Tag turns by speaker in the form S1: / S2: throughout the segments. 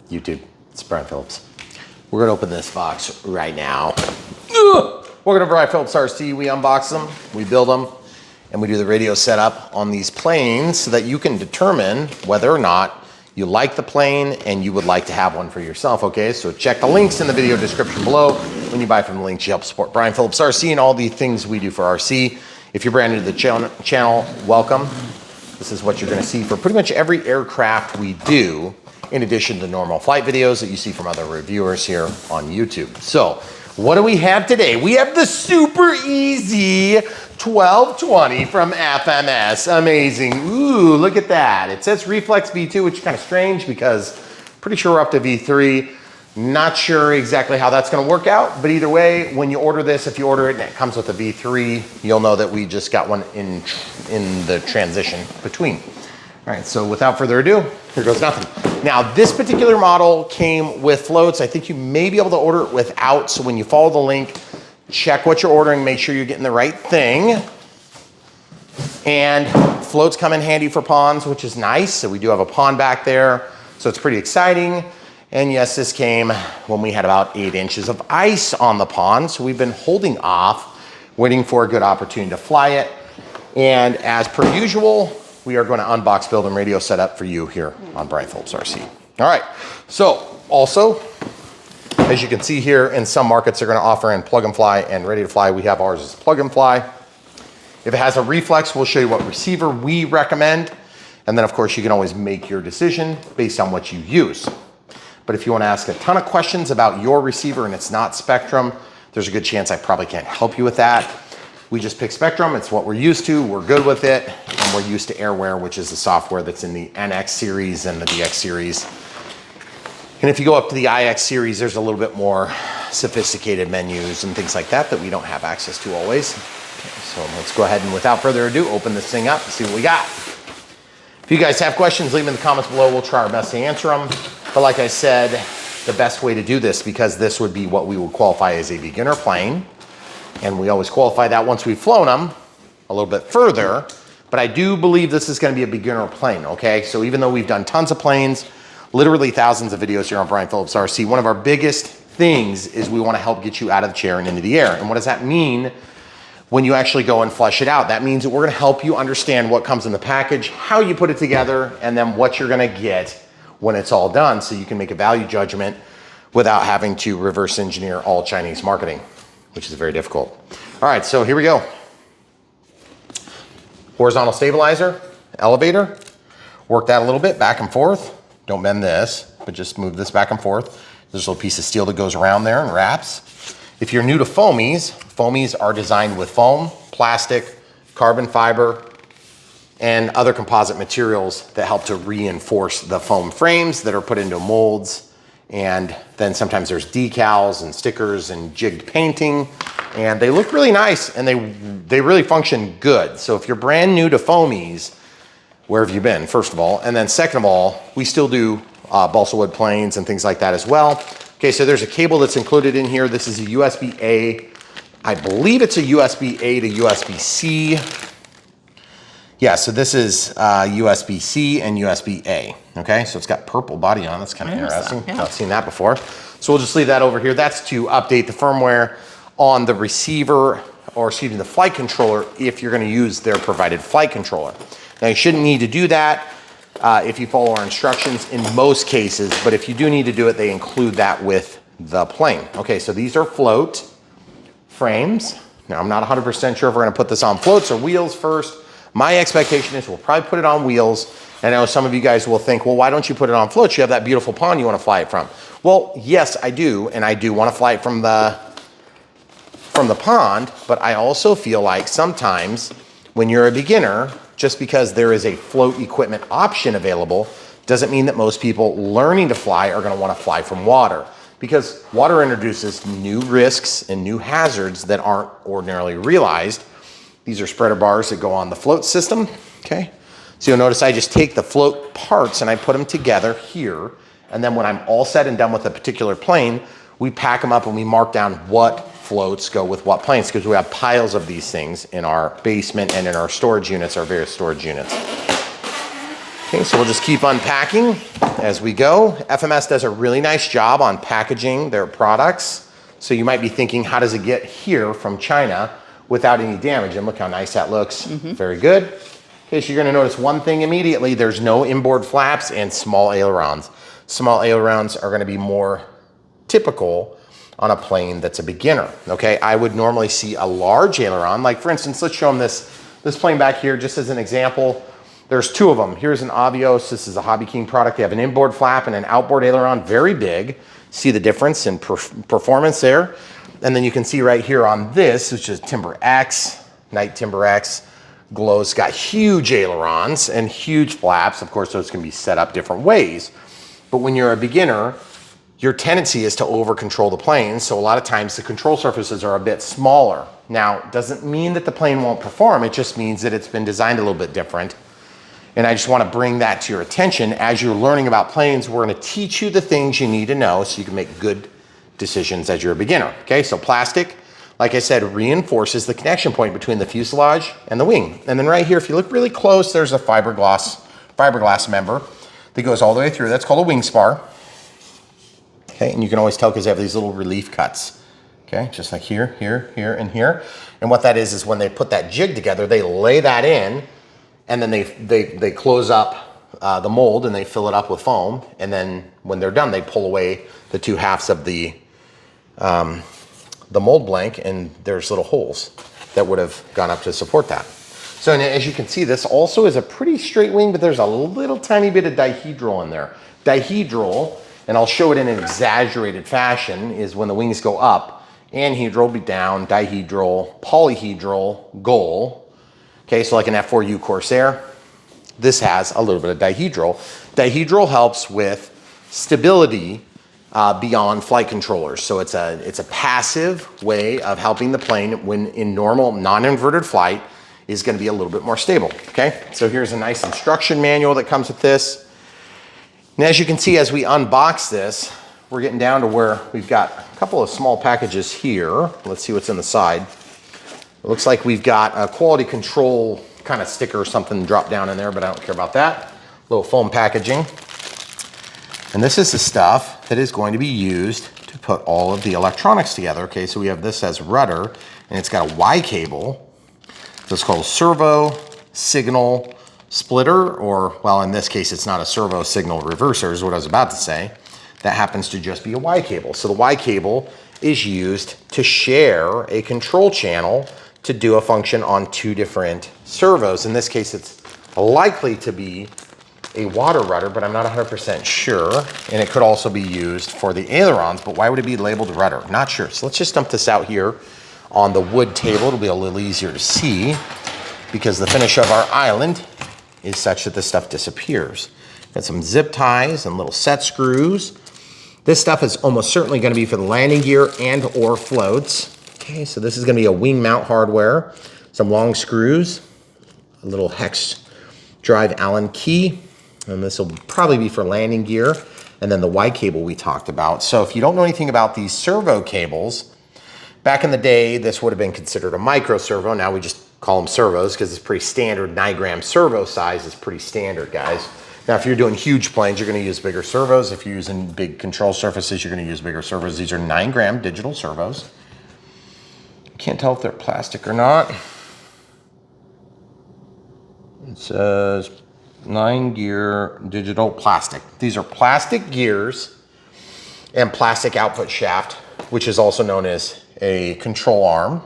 S1: YouTube, it's Brian Phillips. We're gonna open this box right now. Welcome to Brian Phillips RC. We unbox them, we build them, and we do the radio setup on these planes so that you can determine whether or not you like the plane and you would like to have one for yourself, okay? So check the links in the video description below. When you buy from the links, you help support Brian Phillips RC and all the things we do for RC. If you're brand new to the channel, welcome. This is what you're gonna see for pretty much every aircraft we do, in addition to normal flight videos that you see from other reviewers here on YouTube. So, what do we have today? We have the Super EZ 1220 from FMS. Amazing. Ooh, look at that. It says Reflex V2, which is kind of strange because pretty sure we're up to V3. Not sure exactly how that's gonna work out, but either way, when you order this, if you order it and it comes with a V3, you'll know that we just got one in the transition between. All right, so without further ado, here goes nothing. Now, this particular model came with floats. I think you may be able to order it without, so when you follow the link, check what you're ordering, make sure you're getting the right thing. And floats come in handy for ponds, which is nice. So we do have a pond back there, so it's pretty exciting. And yes, this came when we had about 8 inches of ice on the pond, so we've been holding off, waiting for a good opportunity to fly it. And as per usual, we are going to unbox, build, and radio setup for you here on Brian Phillips RC. All right, so also, as you can see here, in some markets they're going to offer in plug and fly and ready to fly. We have ours as plug and fly. If it has a reflex, we'll show you what receiver we recommend. And then of course you can always make your decision based on what you use. But if you want to ask a ton of questions about your receiver and it's not Spectrum, there's a good chance I probably can't help you with that. We just pick Spectrum, it's what we're used to, we're good with it, and we're used to Airware, which is the software that's in the NX series and the DX series. And if you go up to the IX series, there's a little bit more sophisticated menus and things like that that we don't have access to always. Okay, so let's go ahead and without further ado, open this thing up and see what we got. If you guys have questions, leave them in the comments below. We'll try our best to answer them. But like I said, the best way to do this, because this would be what we would qualify as a beginner plane, and we always qualify that once we've flown them a little bit further, but I do believe this is gonna be a beginner plane, okay? So even though we've done tons of planes, literally thousands of videos here on Brian Phillips RC, one of our biggest things is we wanna help get you out of the chair and into the air. And what does that mean when you actually go and flesh it out? That means that we're gonna help you understand what comes in the package, how you put it together, and then what you're gonna get when it's all done, so you can make a value judgment without having to reverse engineer all Chinese marketing, which is very difficult. All right, so here we go. Horizontal stabilizer, elevator. Work that a little bit back and forth. Don't bend this, but just move this back and forth. There's a little piece of steel that goes around there and wraps. If you're new to foamies, foamies are designed with foam, plastic, carbon fiber, and other composite materials that help to reinforce the foam frames that are put into molds. And then sometimes there's decals and stickers and jigged painting, and they look really nice and they really function good. So if you're brand new to foamies, where have you been, first of all? And then second of all, we still do balsa wood planes and things like that as well. Okay, so there's a cable that's included in here. This is a USB-A. I believe it's a USB-A to USB-C. Yeah, so this is USB-C and USB-A, okay? So it's got purple body on it. That's kind of interesting. Yeah. I've seen that before. So we'll just leave that over here. That's to update the firmware on the receiver, or excuse me, the flight controller, if you're gonna use their provided flight controller. Now you shouldn't need to do that if you follow our instructions in most cases, but if you do need to do it, they include that with the plane. Okay, so these are float frames. Now I'm not 100% sure if we're gonna put this on floats or wheels first. My expectation is we'll probably put it on wheels. And I know some of you guys will think, well, why don't you put it on floats? You have that beautiful pond you want to fly it from. Well, yes, I do. And I do want to fly it from the pond, but I also feel like sometimes when you're a beginner, just because there is a float equipment option available, doesn't mean that most people learning to fly are going to want to fly from water, because water introduces new risks and new hazards that aren't ordinarily realized. These are spreader bars that go on the float system, okay? So you'll notice I just take the float parts and I put them together here, and then when I'm all said and done with a particular plane, we pack them up and we mark down what floats go with what planes, because we have piles of these things in our basement and in our storage units, our various storage units. Okay, so we'll just keep unpacking as we go. FMS does a really nice job on packaging their products. So you might be thinking, how does it get here from China without any damage? And look how nice that looks. Very good. Okay, so you're gonna notice one thing immediately. There's no inboard flaps and small ailerons. Small ailerons are gonna be more typical on a plane that's a beginner, okay? I would normally see a large aileron. Like for instance, let's show them this plane back here just as an example. There's two of them. Here's an Avios. This is a Hobby King product. They have an inboard flap and an outboard aileron, very big. See the difference in performance there. And then you can see right here on this, which is Timber X, Night Timber X, Glow's got huge ailerons and huge flaps. Of course, those can be set up different ways. But when you're a beginner, your tendency is to over control the plane. So a lot of times the control surfaces are a bit smaller. Now, it doesn't mean that the plane won't perform. It just means that it's been designed a little bit different. And I just want to bring that to your attention. As you're learning about planes, we're going to teach you the things you need to know so you can make good decisions as you're a beginner. Okay, so plastic, like I said, reinforces the connection point between the fuselage and the wing. And then right here, if you look really close, there's a fiberglass member that goes all the way through. That's called a wing spar. Okay, and you can always tell because they have these little relief cuts. Okay, just like here, here, here, and here. And what that is when they put that jig together, they lay that in, and then they close up the mold and they fill it up with foam. And then when they're done, they pull away the two halves of the mold blank, and there's little holes that would have gone up to support that. So as you can see, this also is a pretty straight wing, but there's a little tiny bit of dihedral in there. Dihedral, and I'll show it in an exaggerated fashion, is when the wings go up, anhedral be down, dihedral, polyhedral, gull. Okay, so like an F4U Corsair, this has a little bit of dihedral. Dihedral helps with stability beyond flight controllers. So it's a passive way of helping the plane when in normal non-inverted flight is going to be a little bit more stable. Okay, so here's a nice instruction manual that comes with this. And as you can see, as we unbox this, we're getting down to where we've got a couple of small packages here. Let's see what's in the side. It looks like we've got a quality control kind of sticker or something dropped down in there, but I don't care about that. Little foam packaging. And this is the stuff that is going to be used to put all of the electronics together. Okay, so we have this as rudder, and it's got a Y cable. So it's called servo signal splitter, or, well, in this case, it's not a servo signal reverser is what I was about to say. That happens to just be a Y cable. So the Y cable is used to share a control channel to do a function on two different servos. In this case, it's likely to be a water rudder, but I'm not 100% sure. And it could also be used for the ailerons, but why would it be labeled rudder? Not sure. So let's just dump this out here on the wood table. It'll be a little easier to see because the finish of our island is such that this stuff disappears. Got some zip ties and little set screws. This stuff is almost certainly going to be for the landing gear and or floats. Okay, so this is going to be a wing mount hardware, some long screws, a little hex drive Allen key, and this will probably be for landing gear, and then the Y cable we talked about. So if you don't know anything about these servo cables, back in the day, this would have been considered a micro servo. Now we just call them servos because it's pretty standard. 9-gram servo size is pretty standard, guys. Now, if you're doing huge planes, you're going to use bigger servos. If you're using big control surfaces, you're going to use bigger servos. These are 9-gram digital servos. Can't tell if they're plastic or not. It says 9-gear digital plastic. These are plastic gears and plastic output shaft, which is also known as a control arm.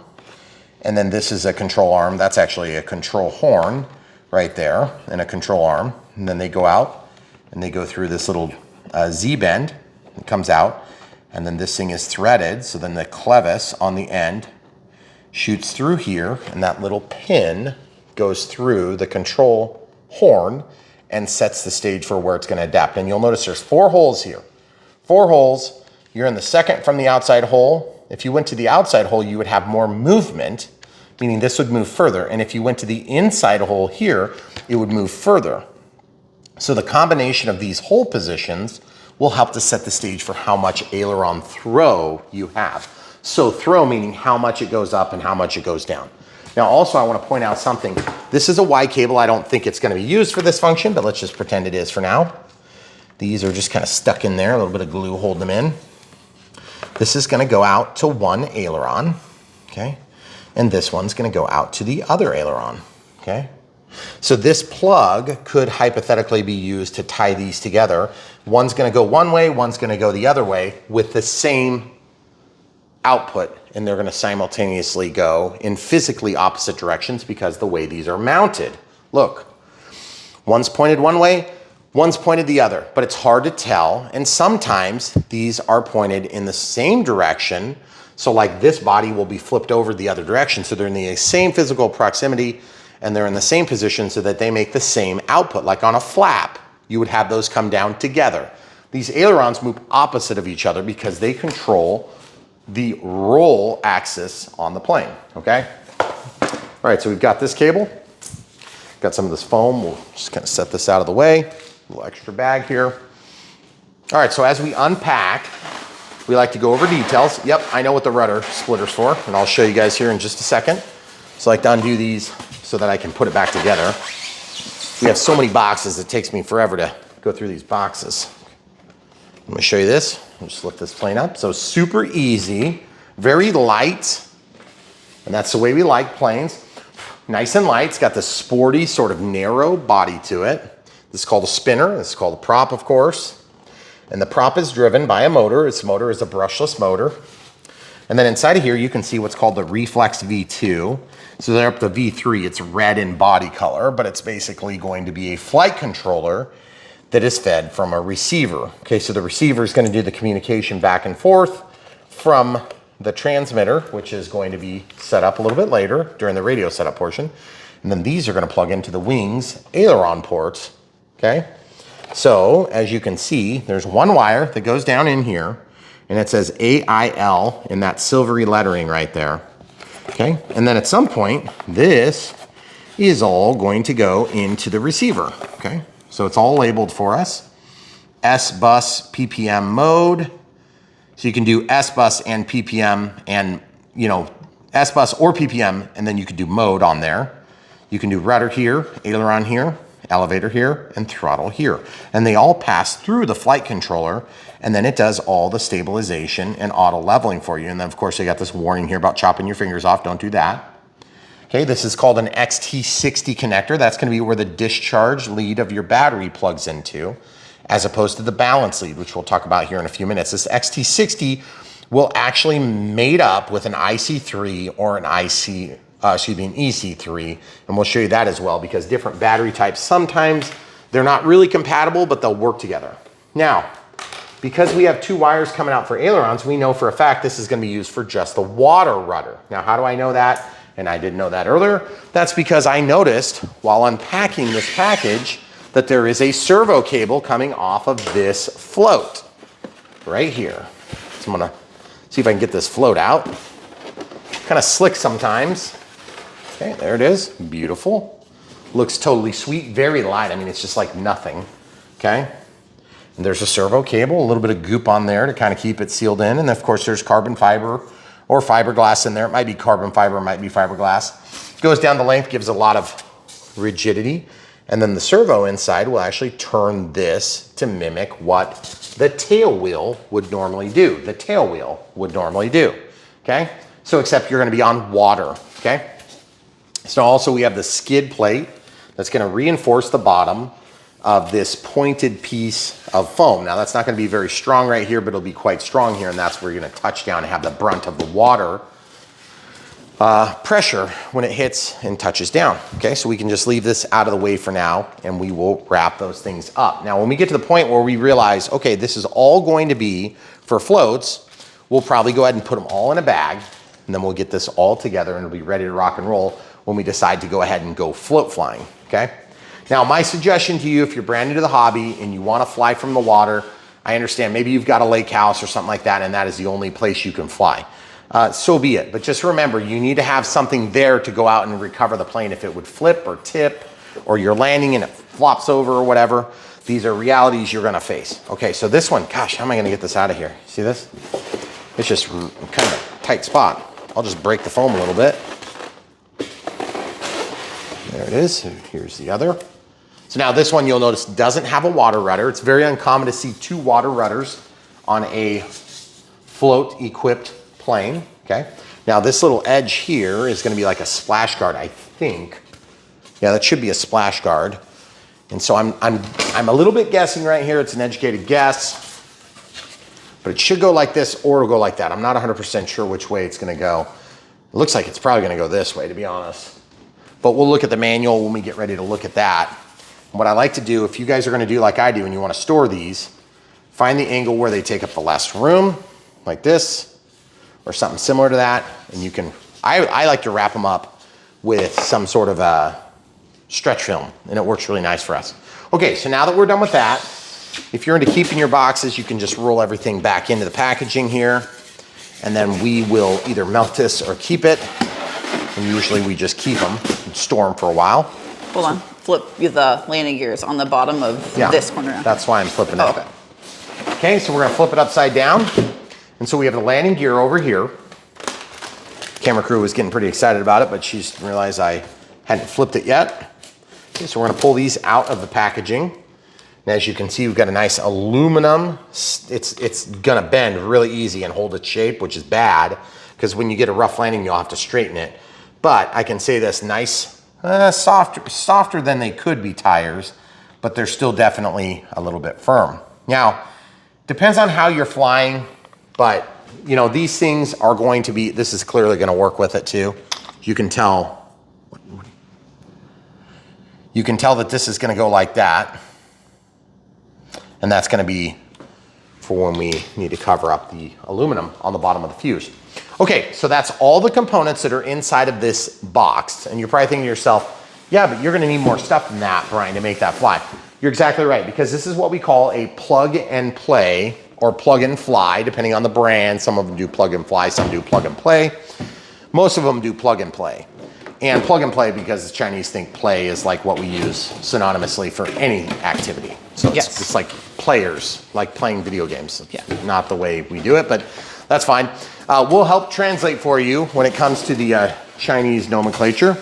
S1: And then this is a control arm. That's actually a control horn right there and a control arm. And then they go out and they go through this little Z-bend. It comes out. And then this thing is threaded. So then the clevis on the end shoots through here. And that little pin goes through the control horn and sets the stage for where it's going to adapt. And you'll notice there's 4 holes here. 4 holes. You're in the second from the outside hole. If you went to the outside hole, you would have more movement, meaning this would move further. And if you went to the inside hole here, it would move further. So the combination of these hole positions will help to set the stage for how much aileron throw you have. So throw meaning how much it goes up and how much it goes down. Now also I want to point out something. This is a Y cable. I don't think it's going to be used for this function, but let's just pretend it is for now. These are just kind of stuck in there, a little bit of glue holding them in. This is going to go out to one aileron, okay? And this one's going to go out to the other aileron, okay? So this plug could hypothetically be used to tie these together. One's going to go one way, one's going to go the other way with the same output, and they're going to simultaneously go in physically opposite directions because the way these are mounted. Look, one's pointed one way, one's pointed the other, but it's hard to tell, and sometimes these are pointed in the same direction. So like this body will be flipped over the other direction, so they're in the same physical proximity and they're in the same position so that they make the same output. Like on a flap, you would have those come down together. These ailerons move opposite of each other because they control the roll axis on the plane, okay? All right, so we've got this cable, got some of this foam. We'll just kind of set this out of the way. A little extra bag here. All right, so as we unpack, we like to go over details. Yep, I know what the rudder splitter's for, and I'll show you guys here in just a second. So I like to undo these so that I can put it back together. We have so many boxes, it takes me forever to go through these boxes. I'm gonna show you this. I'll just lift this plane up. So super easy, very light, and that's the way we like planes. Nice and light. It's got this sporty, sort of narrow body to it. This is called a spinner. This is called a prop, of course. And the prop is driven by a motor. Its motor is a brushless motor. And then inside of here, you can see what's called the Reflex V2. So they're up to V3. It's red in body color, but it's basically going to be a flight controller that is fed from a receiver. Okay, so the receiver is going to do the communication back and forth from the transmitter, which is going to be set up a little bit later during the radio setup portion. And then these are going to plug into the wings aileron ports. Okay, so as you can see, there's one wire that goes down in here, and it says AIL in that silvery lettering right there. Okay, and then at some point, this is all going to go into the receiver. Okay, so it's all labeled for us. S-bus PPM mode. So you can do S-bus and PPM and, you know, S-bus or PPM, and then you could do mode on there. You can do rudder here, aileron here, elevator here, and throttle here. And they all pass through the flight controller, and then it does all the stabilization and auto leveling for you. And then of course, they got this warning here about chopping your fingers off. Don't do that. Okay, this is called an XT60 connector. That's gonna be where the discharge lead of your battery plugs into, as opposed to the balance lead, which we'll talk about here in a few minutes. This XT60 will actually made up with an IC3 or an an EC3, and we'll show you that as well, because different battery types, sometimes they're not really compatible, but they'll work together. Now, because we have two wires coming out for ailerons, we know for a fact this is gonna be used for just the water rudder. Now, how do I know that? And I didn't know that earlier. That's because I noticed while unpacking this package that there is a servo cable coming off of this float right here. So I'm gonna see if I can get this float out. Kind of slick sometimes. Okay, there it is, beautiful. Looks totally sweet, very light. I mean, it's just like nothing, okay? And there's a servo cable, a little bit of goop on there to kind of keep it sealed in. And of course, there's carbon fiber or fiberglass in there. It might be carbon fiber, it might be fiberglass. It goes down the length, gives a lot of rigidity. And then the servo inside will actually turn this to mimic what the tail wheel would normally do. The tail wheel would normally do, okay? So except you're gonna be on water, okay? So also we have the skid plate that's gonna reinforce the bottom of this pointed piece of foam. Now that's not gonna be very strong right here, but it'll be quite strong here, and that's where you're gonna touch down and have the brunt of the water pressure when it hits and touches down. Okay, so we can just leave this out of the way for now, and we will wrap those things up. Now, when we get to the point where we realize, okay, this is all going to be for floats, we'll probably go ahead and put them all in a bag, and then we'll get this all together and it'll be ready to rock and roll when we decide to go ahead and go float flying, okay? Now, my suggestion to you, if you're brand new to the hobby and you wanna fly from the water, I understand maybe you've got a lake house or something like that, and that is the only place you can fly. So be it, but just remember, you need to have something there to go out and recover the plane if it would flip or tip, or you're landing and it flops over or whatever. These are realities you're gonna face. Okay, so this one, gosh, how am I gonna get this out of here? See this? It's just kind of a tight spot. I'll just break the foam a little bit. There it is. Here's the other. So now this one you'll notice doesn't have a water rudder. It's very uncommon to see 2 water rudders on a float equipped plane, okay? Now this little edge here is gonna be like a splash guard, I think. Yeah, that should be a splash guard. And so I'm a little bit guessing right here. It's an educated guess, but it should go like this or it'll go like that. I'm not 100% sure which way it's gonna go. It looks like it's probably gonna go this way, to be honest. But we'll look at the manual when we get ready to look at that. And what I like to do, if you guys are gonna do like I do and you wanna store these, find the angle where they take up the less room, like this, or something similar to that. And you can, I like to wrap them up with some sort of a stretch film, and it works really nice for us. Okay, so now that we're done with that, if you're into keeping your boxes, you can just roll everything back into the packaging here, and then we will either melt this or keep it. And usually we just keep them and store them for a while.
S2: Hold on, flip the landing gears on the bottom of this corner.
S1: That's why I'm flipping it.
S2: Oh, okay.
S1: Okay, so we're gonna flip it upside down. And so we have the landing gear over here. Camera crew was getting pretty excited about it, but she just realized I hadn't flipped it yet. Okay, so we're gonna pull these out of the packaging. And as you can see, we've got a nice aluminum. It's gonna bend really easy and hold its shape, which is bad, because when you get a rough landing, you'll have to straighten it. But I can say this, nice, softer than they could be tires, but they're still definitely a little bit firm. Now, depends on how you're flying, but you know, these things are going to be, this is clearly gonna work with it too. You can tell that this is gonna go like that. And that's gonna be for when we need to cover up the aluminum on the bottom of the fuse. Okay, so that's all the components that are inside of this box. And you're probably thinking to yourself, yeah, but you're gonna need more stuff than that, Brian, to make that fly. You're exactly right, because this is what we call a plug and play or plug and fly, depending on the brand. Some of them do plug and fly, some do plug and play. Most of them do plug and play. And plug and play because the Chinese think play is like what we use synonymously for any activity. So it's just like players, like playing video games. Yeah. Not the way we do it, but that's fine. We'll help translate for you when it comes to the Chinese nomenclature.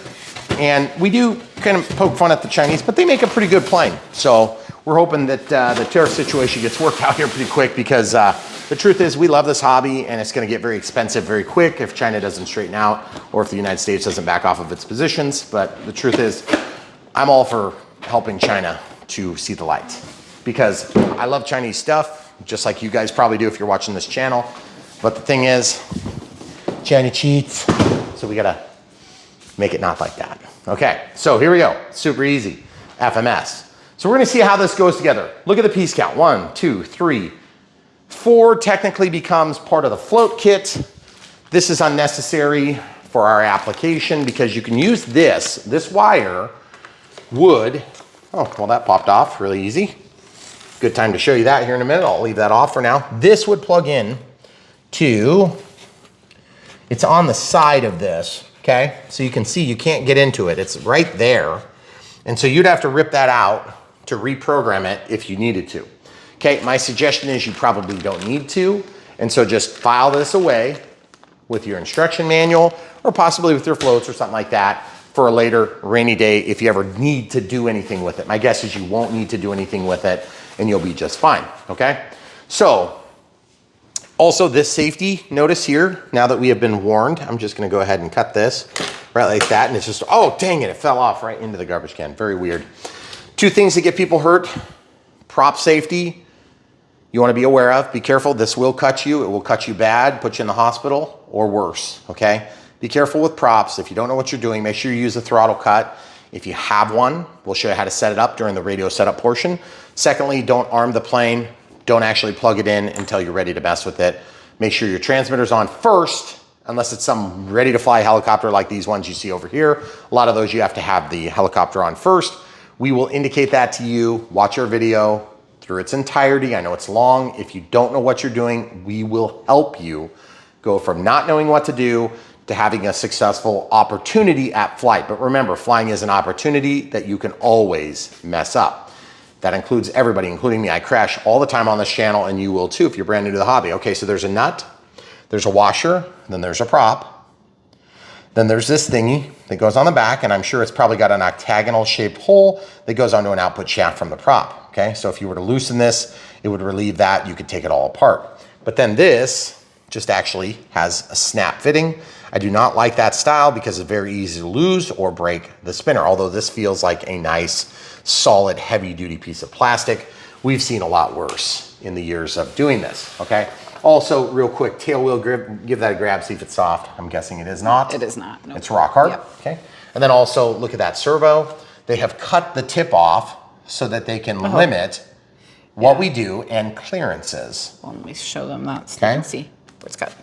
S1: And we do kind of poke fun at the Chinese, but they make a pretty good plane. So we're hoping that the tariff situation gets worked out here pretty quick, because the truth is we love this hobby and it's gonna get very expensive very quick if China doesn't straighten out or if the United States doesn't back off of its positions. But the truth is I'm all for helping China to see the light, because I love Chinese stuff, just like you guys probably do if you're watching this channel. But the thing is, China cheats, so we gotta make it not like that. Okay, so here we go, super easy, FMS. So we're gonna see how this goes together. Look at the piece count, 1, 2, 3, 4 technically becomes part of the float kit. This is unnecessary for our application because you can use this wire would, oh, well that popped off really easy. Good time to show you that here in a minute. I'll leave that off for now. This would plug in to, it's on the side of this, okay? So you can see you can't get into it. It's right there. And so you'd have to rip that out to reprogram it if you needed to. Okay, my suggestion is you probably don't need to. And so just file this away with your instruction manual or possibly with your floats or something like that for a later rainy day if you ever need to do anything with it. My guess is you won't need to do anything with it and you'll be just fine, okay? So, also this safety notice here, now that we have been warned, I'm just gonna go ahead and cut this right like that, and it's just, oh dang it fell off right into the garbage can, very weird. 2 things that get people hurt, prop safety, you wanna be aware of, be careful, this will cut you, it will cut you bad, put you in the hospital, or worse, okay? Be careful with props. If you don't know what you're doing, make sure you use a throttle cut. If you have one, we'll show you how to set it up during the radio setup portion. Secondly, don't arm the plane. Don't actually plug it in until you're ready to mess with it. Make sure your transmitter's on first, unless it's some ready to fly helicopter like these ones you see over here. A lot of those you have to have the helicopter on first. We will indicate that to you. Watch our video through its entirety. I know it's long. If you don't know what you're doing, we will help you go from not knowing what to do to having a successful opportunity at flight. But remember, flying is an opportunity that you can always mess up. That includes everybody, including me. I crash all the time on this channel, and you will too if you're brand new to the hobby. Okay, so there's a nut, there's a washer, then there's a prop. Then there's this thingy that goes on the back, and I'm sure it's probably got an octagonal shaped hole that goes onto an output shaft from the prop, okay? So if you were to loosen this, it would relieve that. You could take it all apart. But then this just actually has a snap fitting. I do not like that style because it's very easy to lose or break the spinner, although this feels like a nice, solid, heavy-duty piece of plastic. We've seen a lot worse in the years of doing this, okay? Also, real quick, tail wheel grip, give that a grab, see if it's soft. I'm guessing it is not.
S2: It is not, no.
S1: It's rock hard,
S2: Yep.
S1: okay? And then also, look at that servo. They have cut the tip off so that they can limit what we do and clearances.
S2: Well, let me show them that so you can see where it's cut.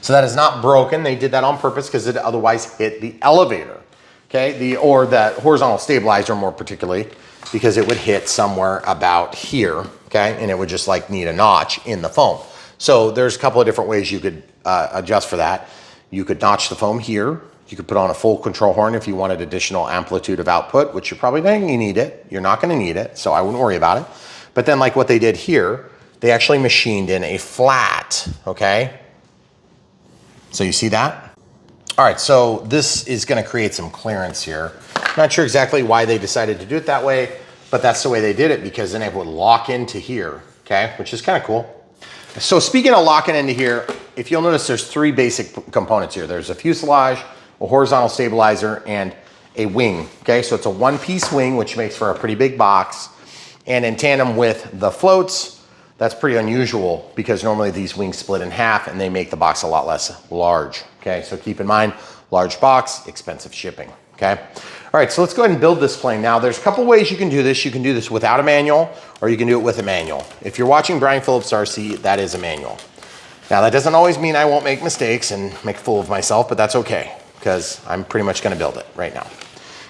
S1: So that is not broken. They did that on purpose because it otherwise hit the elevator, okay? Or the horizontal stabilizer more particularly, because it would hit somewhere about here, okay? And it would just like need a notch in the foam. So there's a couple of different ways you could adjust for that. You could notch the foam here. You could put on a full control horn if you wanted additional amplitude of output, which you're probably not going to need it. You're not going to need it, so I wouldn't worry about it. But then like what they did here, they actually machined in a flat, okay? So you see that? All right, so this is going to create some clearance here. Not sure exactly why they decided to do it that way, but that's the way they did it because then it would lock into here, okay? Which is kind of cool. So speaking of locking into here, if you'll notice there's three basic components here. There's a fuselage, a horizontal stabilizer, and a wing, okay? So it's a one-piece wing, which makes for a pretty big box. And in tandem with the floats, that's pretty unusual because normally these wings split in half and they make the box a lot less large, okay? So keep in mind, large box, expensive shipping, okay? All right, so let's go ahead and build this plane. Now, there's a couple ways you can do this. You can do this without a manual, or you can do it with a manual. If you're watching Brian Phillips RC, that is a manual. Now, that doesn't always mean I won't make mistakes and make a fool of myself, but that's okay, because I'm pretty much gonna build it right now.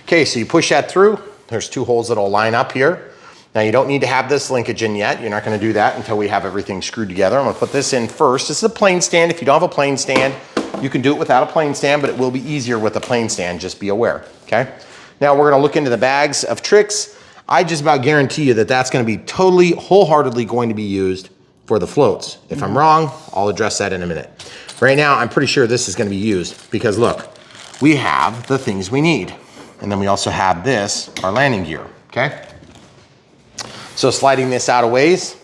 S1: Okay, so you push that through. There's two holes that'll line up here. Now, you don't need to have this linkage in yet. You're not gonna do that until we have everything screwed together. I'm gonna put this in first. This is a plane stand. If you don't have a plane stand, you can do it without a plane stand, but it will be easier with a plane stand, just be aware, okay? Now we're gonna look into the bags of tricks. I just about guarantee you that that's gonna be totally, wholeheartedly going to be used for the floats. If I'm wrong, I'll address that in a minute. Right now, I'm pretty sure this is gonna be used because look, we have the things we need. And then we also have this, our landing gear, okay? So sliding this out of ways.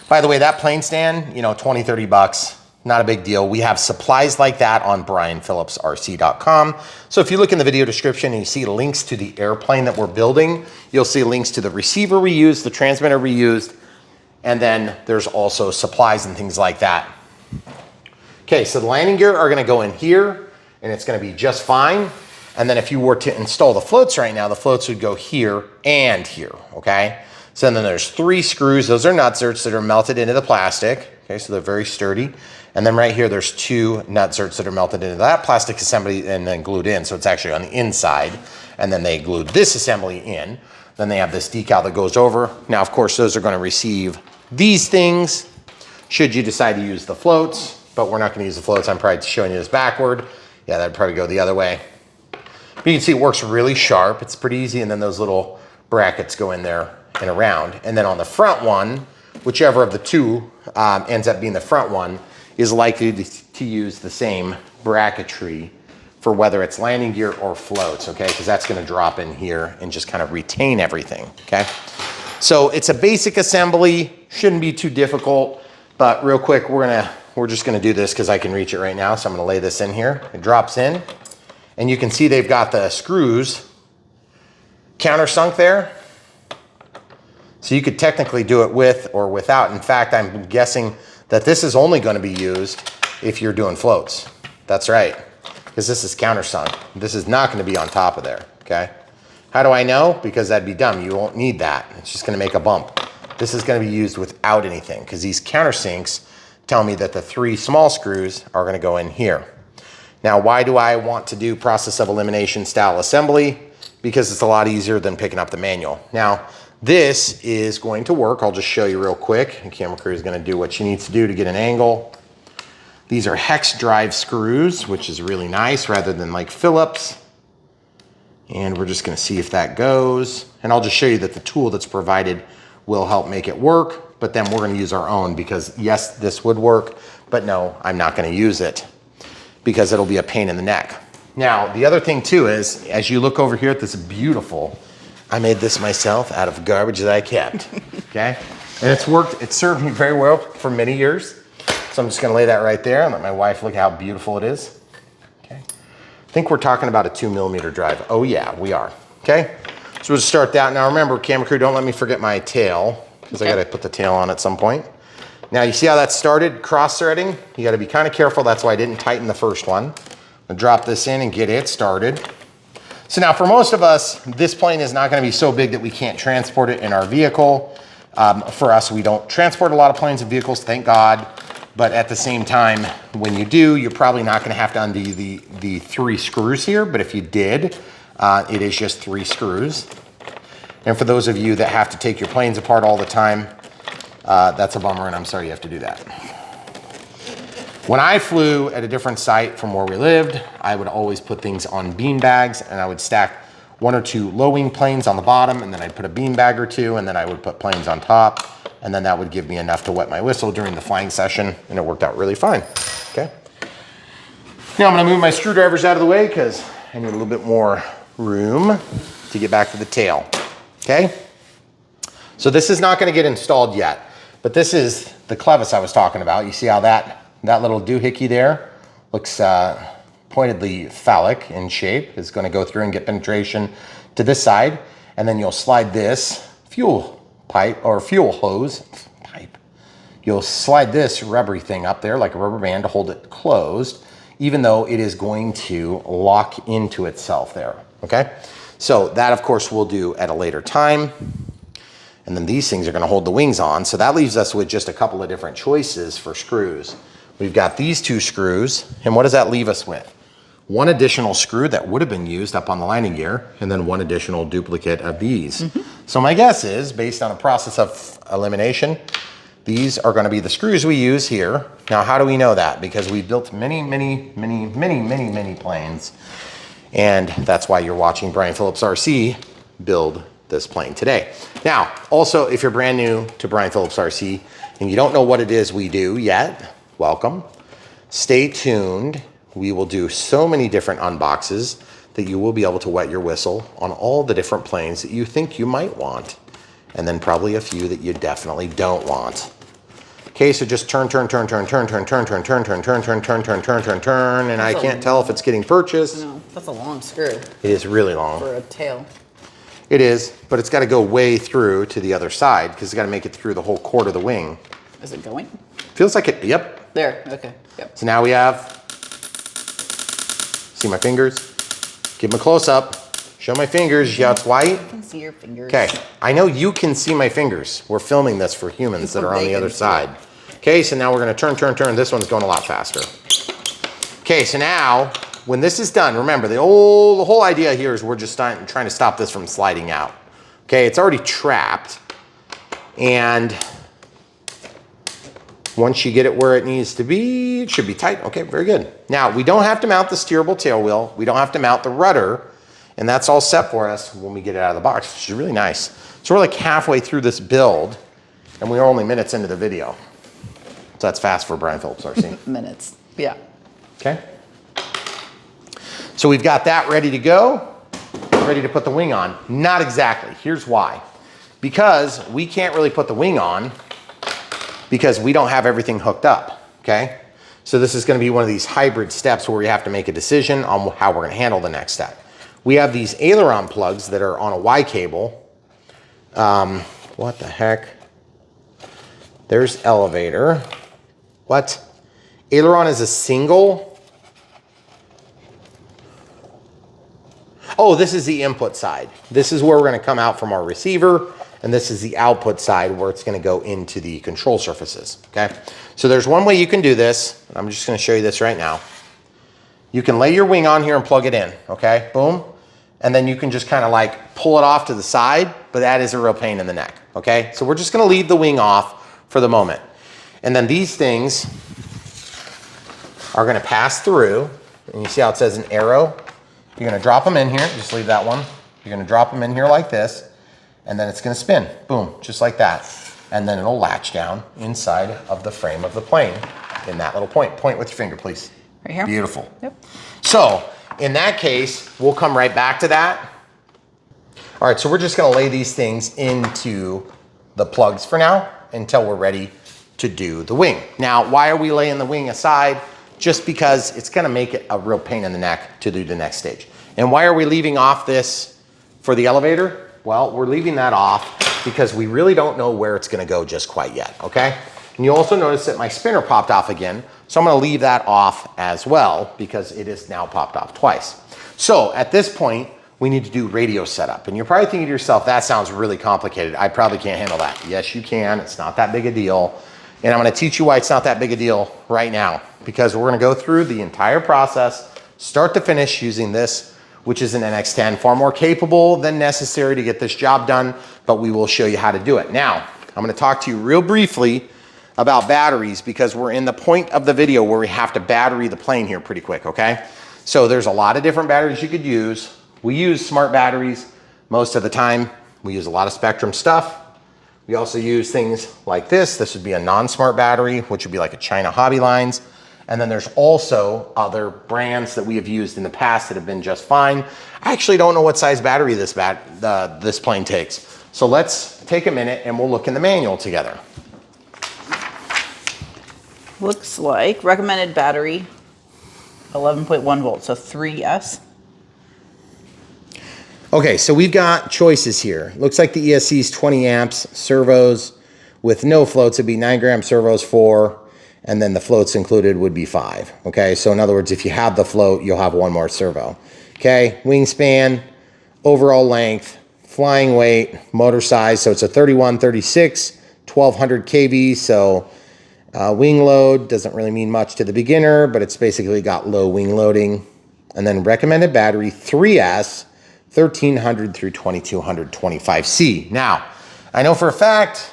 S1: By the way, that plane stand, you know, 20, 30 bucks. Not a big deal. We have supplies like that on brianphillipsrc.com. So if you look in the video description and you see links to the airplane that we're building, you'll see links to the receiver we used, the transmitter we used, and then there's also supplies and things like that. Okay, so the landing gear are gonna go in here and it's gonna be just fine. And then if you were to install the floats right now, the floats would go here and here, okay? So then there's 3 screws. Those are nutserts that are melted into the plastic. Okay, so they're very sturdy. And then right here, there's 2 nutserts that are melted into that plastic assembly and then glued in. So it's actually on the inside. And then they glued this assembly in. Then they have this decal that goes over. Now, of course, those are gonna receive these things should you decide to use the floats, but we're not gonna use the floats. I'm probably showing you this backward. Yeah, that'd probably go the other way. But you can see it works really sharp. It's pretty easy. And then those little brackets go in there and around. And then on the front one, whichever of the 2 ends up being the front one, is likely to use the same bracketry for whether it's landing gear or floats, okay? Because that's gonna drop in here and just kind of retain everything, okay? So it's a basic assembly, shouldn't be too difficult, but real quick, we're just gonna do this because I can reach it right now. So I'm gonna lay this in here. It drops in, and you can see they've got the screws countersunk there. So you could technically do it with or without. In fact, I'm guessing that this is only going to be used if you're doing floats. That's right, because this is countersunk. This is not going to be on top of there, okay? How do I know? Because that'd be dumb. You won't need that. It's just going to make a bump. This is going to be used without anything because these countersinks tell me that the 3 small screws are going to go in here. Now, why do I want to do process of elimination style assembly? Because it's a lot easier than picking up the manual. Now, this is going to work. I'll just show you real quick. The camera crew is going to do what she needs to do to get an angle. These are hex drive screws, which is really nice rather than like Phillips. And we're just going to see if that goes. And I'll just show you that the tool that's provided will help make it work, but then we're going to use our own because yes, this would work, but no, I'm not going to use it because it'll be a pain in the neck. Now, the other thing too is, as you look over here at this beautiful, I made this myself out of garbage that I kept, okay? And it's worked, it served me very well for many years. So I'm just gonna lay that right there and let my wife look how beautiful it is. Okay. I think we're talking about a 2mm drive. Oh yeah, we are, okay? So we'll just start that. Now remember, camera crew, don't let me forget my tail, because I gotta put the tail on at some point. Now you see how that started, cross-threading? You gotta be kind of careful, that's why I didn't tighten the first one. I'm gonna drop this in and get it started. So now for most of us, this plane is not gonna be so big that we can't transport it in our vehicle. For us, we don't transport a lot of planes and vehicles, thank God. But at the same time, when you do, you're probably not gonna have to undo the 3 screws here, but if you did, it is just 3 screws. And for those of you that have to take your planes apart all the time, that's a bummer and I'm sorry you have to do that. When I flew at a different site from where we lived, I would always put things on bean bags and I would stack 1 or 2 low-wing planes on the bottom and then I'd put a bean bag or 2 and then I would put planes on top and then that would give me enough to wet my whistle during the flying session and it worked out really fine, okay? Now I'm gonna move my screwdrivers out of the way because I need a little bit more room to get back to the tail, okay? So this is not gonna get installed yet, but this is the clevis I was talking about. You see how that little doohickey there looks pointedly phallic in shape. It's gonna go through and get penetration to this side, and then you'll slide this fuel pipe or fuel hose pipe. You'll slide this rubbery thing up there like a rubber band to hold it closed, even though it is going to lock into itself there, okay? So that of course we'll do at a later time. And then these things are gonna hold the wings on. So that leaves us with just a couple of different choices for screws. We've got these 2 screws, and what does that leave us with? 1 additional screw that would have been used up on the landing gear, and then 1 additional duplicate of these. So my guess is, based on a process of elimination, these are gonna be the screws we use here. Now, how do we know that? Because we built many planes, and that's why you're watching Brian Phillips RC build this plane today. Now, also, if you're brand new to Brian Phillips RC, and you don't know what it is we do yet, welcome. Stay tuned. We will do so many different unboxes that you will be able to wet your whistle on all the different planes that you think you might want, and then probably a few that you definitely don't want. Okay, so just turn, and I can't tell if it's getting purchased.
S2: No, that's a long screw.
S1: It is really long.
S2: For a tail.
S1: It is, but it's got to go way through to the other side because it's got to make it through the whole core of the wing.
S2: Is it going?
S1: Feels like it, yep.
S2: There, okay, yep.
S1: So now we have, see my fingers? Give them a close up. Show my fingers, yeah, it's white.
S2: I can see your fingers.
S1: Okay, I know you can see my fingers. We're filming this for humans that are on the other side. Okay, so now we're gonna turn. This one's going a lot faster. Okay, so now, when this is done, remember, the whole idea here is we're just trying to stop this from sliding out. Okay, it's already trapped, and once you get it where it needs to be, it should be tight. Okay, very good. Now, we don't have to mount the steerable tail wheel. We don't have to mount the rudder, and that's all set for us when we get it out of the box, which is really nice. So we're like halfway through this build, and we're only minutes into the video. So that's fast for Brian Phillips RC.
S2: Minutes, yeah.
S1: Okay. So we've got that ready to go, ready to put the wing on. Not exactly, here's why. Because we can't really put the wing on because we don't have everything hooked up, okay? So this is gonna be one of these hybrid steps where we have to make a decision on how we're gonna handle the next step. We have these aileron plugs that are on a Y cable. What the heck? There's elevator. What? Aileron is a single. Oh, this is the input side. This is where we're gonna come out from our receiver, and this is the output side where it's gonna go into the control surfaces, okay? So there's one way you can do this. I'm just gonna show you this right now. You can lay your wing on here and plug it in, okay? Boom. And then you can just kind of like pull it off to the side, but that is a real pain in the neck, okay? So we're just gonna leave the wing off for the moment. And then these things are gonna pass through, and you see how it says an arrow? You're gonna drop them in here, just leave that one. You're gonna drop them in here like this, and then it's gonna spin, boom, just like that. And then it'll latch down inside of the frame of the plane in that little point. Point with your finger, please.
S2: Right here?
S1: Beautiful.
S2: Yep.
S1: So in that case, we'll come right back to that. All right, so we're just gonna lay these things into the plugs for now until we're ready to do the wing. Now, why are we laying the wing aside? Just because it's gonna make it a real pain in the neck to do the next stage. And why are we leaving off this for the elevator? Well, we're leaving that off because we really don't know where it's gonna go just quite yet, okay? And you also notice that my spinner popped off again, so I'm gonna leave that off as well because it is now popped off twice. So at this point, we need to do radio setup. And you're probably thinking to yourself, that sounds really complicated. I probably can't handle that. Yes, you can. It's not that big a deal. And I'm gonna teach you why it's not that big a deal right now, because we're gonna go through the entire process, start to finish, using this, which is an NX10, far more capable than necessary to get this job done, but we will show you how to do it. Now, I'm gonna talk to you real briefly about batteries, because we're in the point of the video where we have to battery the plane here pretty quick, okay? So there's a lot of different batteries you could use. We use smart batteries most of the time. We use a lot of Spectrum stuff. We also use things like this. This would be a non-smart battery, which would be like a China Hobby Lines. And then there's also other brands that we have used in the past that have been just fine. I actually don't know what size battery this plane takes. So let's take a minute and we'll look in the manual together.
S2: Looks like recommended battery, 11.1 volts, so 3S.
S1: Okay, so we've got choices here. Looks like the ESC is 20 amps, servos with no floats would be 9 gram servos 4, and then the floats included would be 5. Okay, so in other words, if you have the float, you'll have one more servo. Okay, wingspan, overall length, flying weight, motor size. So it's a 3136, 1200 kV. So wing load doesn't really mean much to the beginner, but it's basically got low wing loading. And then recommended battery 3S, 1300 through 2200 25C. Now, I know for a fact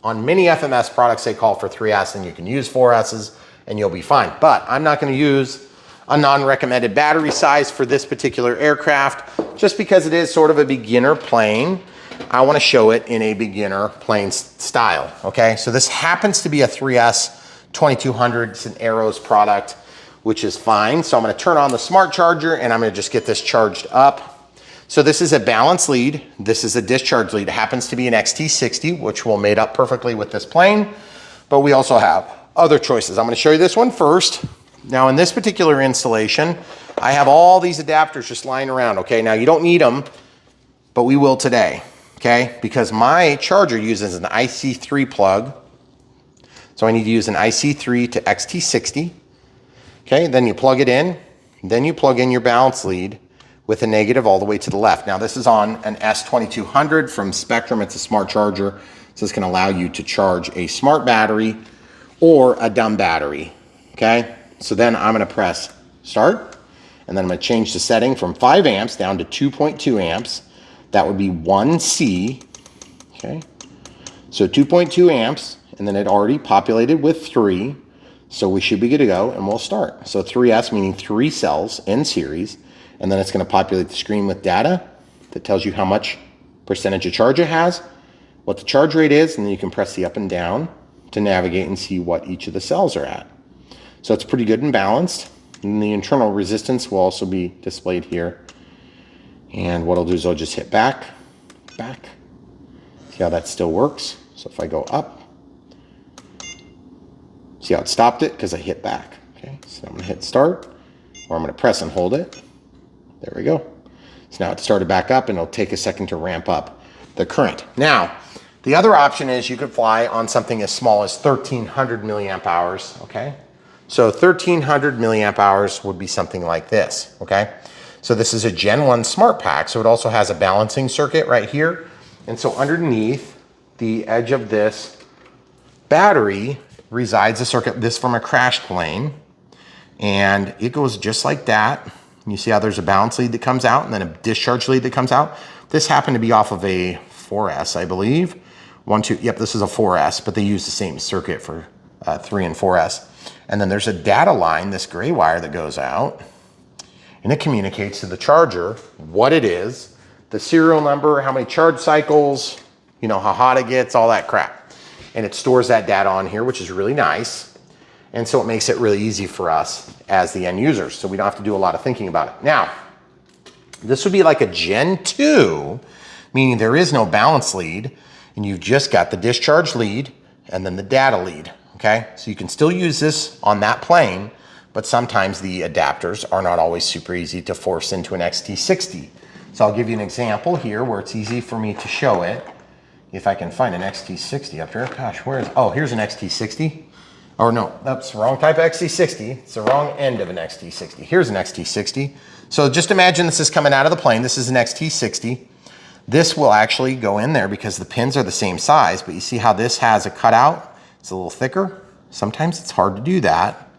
S1: on many FMS products they call for 3S, and you can use 4S's and you'll be fine. But I'm not going to use a non-recommended battery size for this particular aircraft just because it is sort of a beginner plane. I want to show it in a beginner plane style. Okay, so this happens to be a 3S 2200. It's an Aeros product, which is fine. So I'm going to turn on the smart charger and I'm going to just get this charged up. So this is a balance lead. This is a discharge lead. It happens to be an XT60, which will mate up perfectly with this plane, but we also have other choices. I'm gonna show you this one first. Now in this particular installation, I have all these adapters just lying around, okay? Now you don't need them, but we will today, okay? Because my charger uses an IC3 plug. So I need to use an IC3 to XT60, okay? Then you plug it in, then you plug in your balance lead with a negative all the way to the left. Now this is on an S2200 from Spectrum. It's a smart charger. So it's gonna allow you to charge a smart battery or a dumb battery, okay? So then I'm gonna press start, and then I'm gonna change the setting from 5 amps down to 2.2 amps. That would be 1C, okay? So 2.2 amps, and then it already populated with 3. So we should be good to go, and we'll start. So 3S meaning 3 cells in series. And then it's going to populate the screen with data that tells you how much percentage of charge it has, what the charge rate is, and then you can press the up and down to navigate and see what each of the cells are at. So it's pretty good and balanced. And the internal resistance will also be displayed here. And what I'll do is I'll just hit back. See how that still works? So if I go up, see how it stopped it? Because I hit back. Okay, so I'm going to hit start, or I'm going to press and hold it. There we go. So now it started back up, and it'll take a second to ramp up the current. Now, the other option is you could fly on something as small as 1300 milliamp hours, okay? So 1300 milliamp hours would be something like this, okay? So this is a Gen 1 Smart Pack, so it also has a balancing circuit right here. And so underneath the edge of this battery resides a circuit, this from a crash plane, and it goes just like that. You see how there's a balance lead that comes out and then a discharge lead that comes out. This happened to be off of a 4S, I believe. 1, 2, yep, this is a 4S, but they use the same circuit for 3 and 4S. And then there's a data line, this gray wire that goes out, and it communicates to the charger what it is, the serial number, how many charge cycles, you know, how hot it gets, all that crap. And it stores that data on here, which is really nice. And so it makes it really easy for us as the end users. So we don't have to do a lot of thinking about it. Now, this would be like a Gen 2, meaning there is no balance lead, and you've just got the discharge lead and then the data lead, okay? So you can still use this on that plane, but sometimes the adapters are not always super easy to force into an XT60. So I'll give you an example here where it's easy for me to show it. If I can find an XT60 up here. Gosh, where is, oh, here's an XT60. Or no, that's the wrong type of XT60. It's the wrong end of an XT60. Here's an XT60. So just imagine this is coming out of the plane. This is an XT60. This will actually go in there because the pins are the same size, but you see how this has a cutout? It's a little thicker. Sometimes it's hard to do that,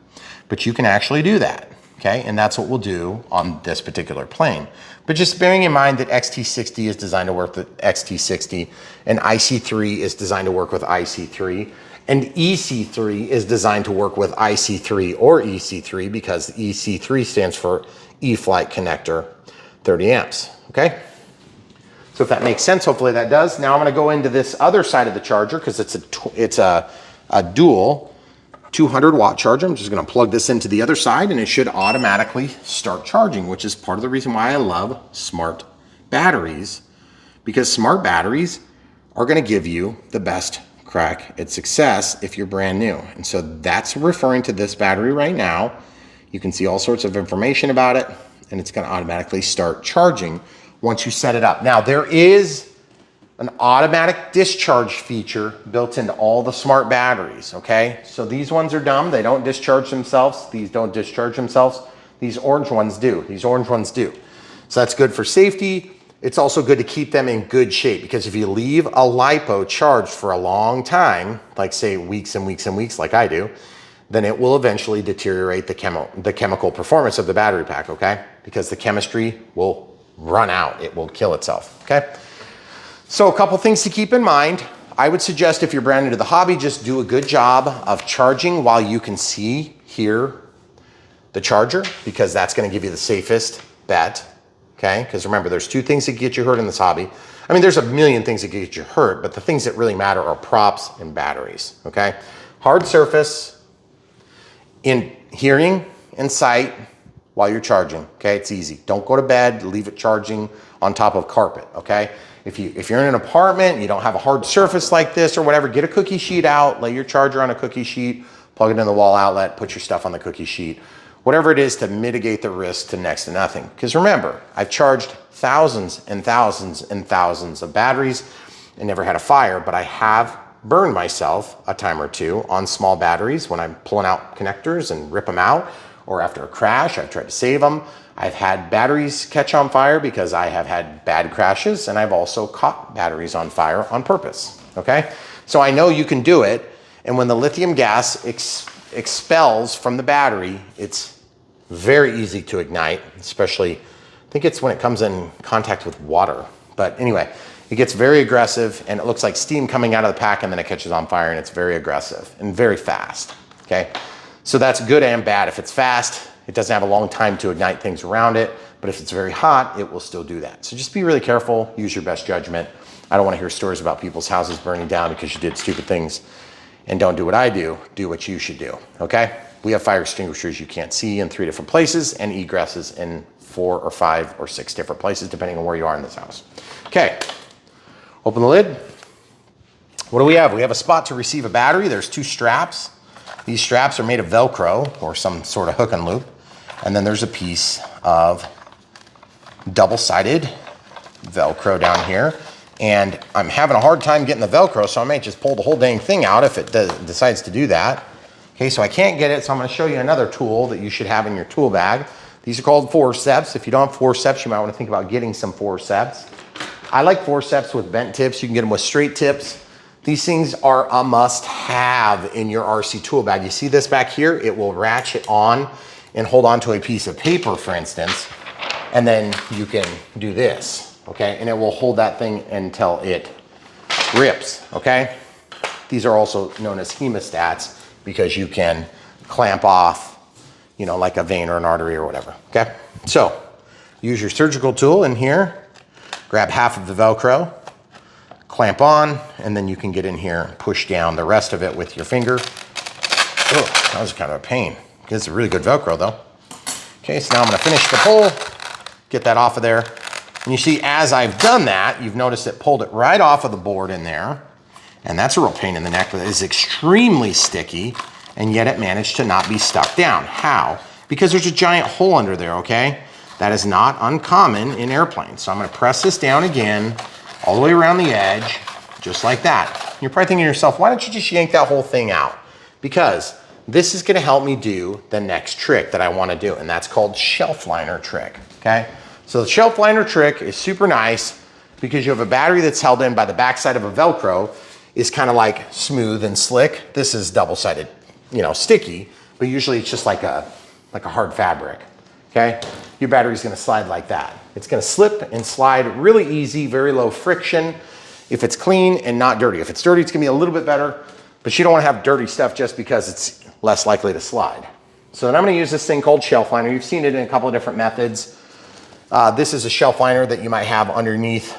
S1: but you can actually do that, okay? And that's what we'll do on this particular plane. But just bearing in mind that XT60 is designed to work with XT60 and IC3 is designed to work with IC3 and EC3 is designed to work with IC3 or EC3 because EC3 stands for E-Flight Connector 30 amps, okay? So if that makes sense, hopefully that does. Now I'm gonna go into this other side of the charger because it's a dual 200 watt charger. I'm just gonna plug this into the other side and it should automatically start charging, which is part of the reason why I love smart batteries, because smart batteries are gonna give you the best crack at success if you're brand new. And so that's referring to this battery right now. You can see all sorts of information about it and it's gonna automatically start charging once you set it up. Now there is an automatic discharge feature built into all the smart batteries, okay? So these ones are dumb, they don't discharge themselves. These don't discharge themselves. These orange ones do, these orange ones do. So that's good for safety. It's also good to keep them in good shape because if you leave a LiPo charged for a long time, like say weeks and weeks and weeks like I do, then it will eventually deteriorate the chemical performance of the battery pack, okay? Because the chemistry will run out, it will kill itself, okay? So a couple things to keep in mind. I would suggest if you're brand new to the hobby, just do a good job of charging while you can see, hear the charger, because that's gonna give you the safest bet, okay? Because remember, there's two things that get you hurt in this hobby. I mean, there's a million things that get you hurt, but the things that really matter are props and batteries, okay? Hard surface, in hearing and sight while you're charging, okay? It's easy. Don't go to bed, leave it charging on top of carpet, okay? If you're in an apartment, you don't have a hard surface like this or whatever, get a cookie sheet out, lay your charger on a cookie sheet, plug it in the wall outlet, put your stuff on the cookie sheet, whatever it is to mitigate the risk to next to nothing. Because remember, I've charged thousands and thousands and thousands of batteries and never had a fire, but I have burned myself a time or two on small batteries when I'm pulling out connectors and rip them out, or after a crash, I've tried to save them. I've had batteries catch on fire because I have had bad crashes, and I've also caught batteries on fire on purpose, okay? So I know you can do it, and when the lithium gas expels from the battery, it's very easy to ignite, especially, I think it's when it comes in contact with water. But anyway, it gets very aggressive, and it looks like steam coming out of the pack, and then it catches on fire, and it's very aggressive and very fast, okay? So that's good and bad. If it's fast, it doesn't have a long time to ignite things around it, but if it's very hot, it will still do that. So just be really careful, use your best judgment. I don't want to hear stories about people's houses burning down because you did stupid things, and don't do what I do what you should do, okay? We have fire extinguishers you can't see in 3 different places and egresses in 4 or 5 or 6 different places, depending on where you are in this house. Okay, open the lid. What do we have? We have a spot to receive a battery. There's 2 straps. These straps are made of Velcro or some sort of hook and loop. And then there's a piece of double-sided Velcro down here. And I'm having a hard time getting the Velcro, so I might just pull the whole dang thing out if it decides to do that. Okay, so I can't get it, so I'm gonna show you another tool that you should have in your tool bag. These are called forceps. If you don't have forceps, you might wanna think about getting some forceps. I like forceps with bent tips. You can get them with straight tips. These things are a must-have in your RC tool bag. You see this back here? It will ratchet on and hold on to a piece of paper, for instance, and then you can do this, okay? And it will hold that thing until it rips, okay? These are also known as hemostats because you can clamp off, you know, like a vein or an artery or whatever, okay? So use your surgical tool in here, grab half of the Velcro, clamp on, and then you can get in here and push down the rest of it with your finger. Oh, that was kind of a pain. It's a really good Velcro though. Okay, so now I'm gonna finish the pull, get that off of there. And you see, as I've done that, you've noticed it pulled it right off of the board in there. And that's a real pain in the neck, but it is extremely sticky, and yet it managed to not be stuck down. How? Because there's a giant hole under there, okay? That is not uncommon in airplanes. So I'm gonna press this down again, all the way around the edge, just like that. You're probably thinking to yourself, why don't you just yank that whole thing out? Because this is gonna help me do the next trick that I wanna do, and that's called shelf liner trick, okay? So the shelf liner trick is super nice because you have a battery that's held in by the backside of a Velcro, is kind of like smooth and slick. This is double-sided, you know, sticky, but usually it's just like a hard fabric, okay? Your battery's gonna slide like that. It's gonna slip and slide really easy, very low friction, if it's clean and not dirty. If it's dirty, it's gonna be a little bit better, but you don't wanna have dirty stuff just because it's less likely to slide. So then I'm gonna use this thing called shelf liner. You've seen it in a couple of different methods. This is a shelf liner that you might have underneath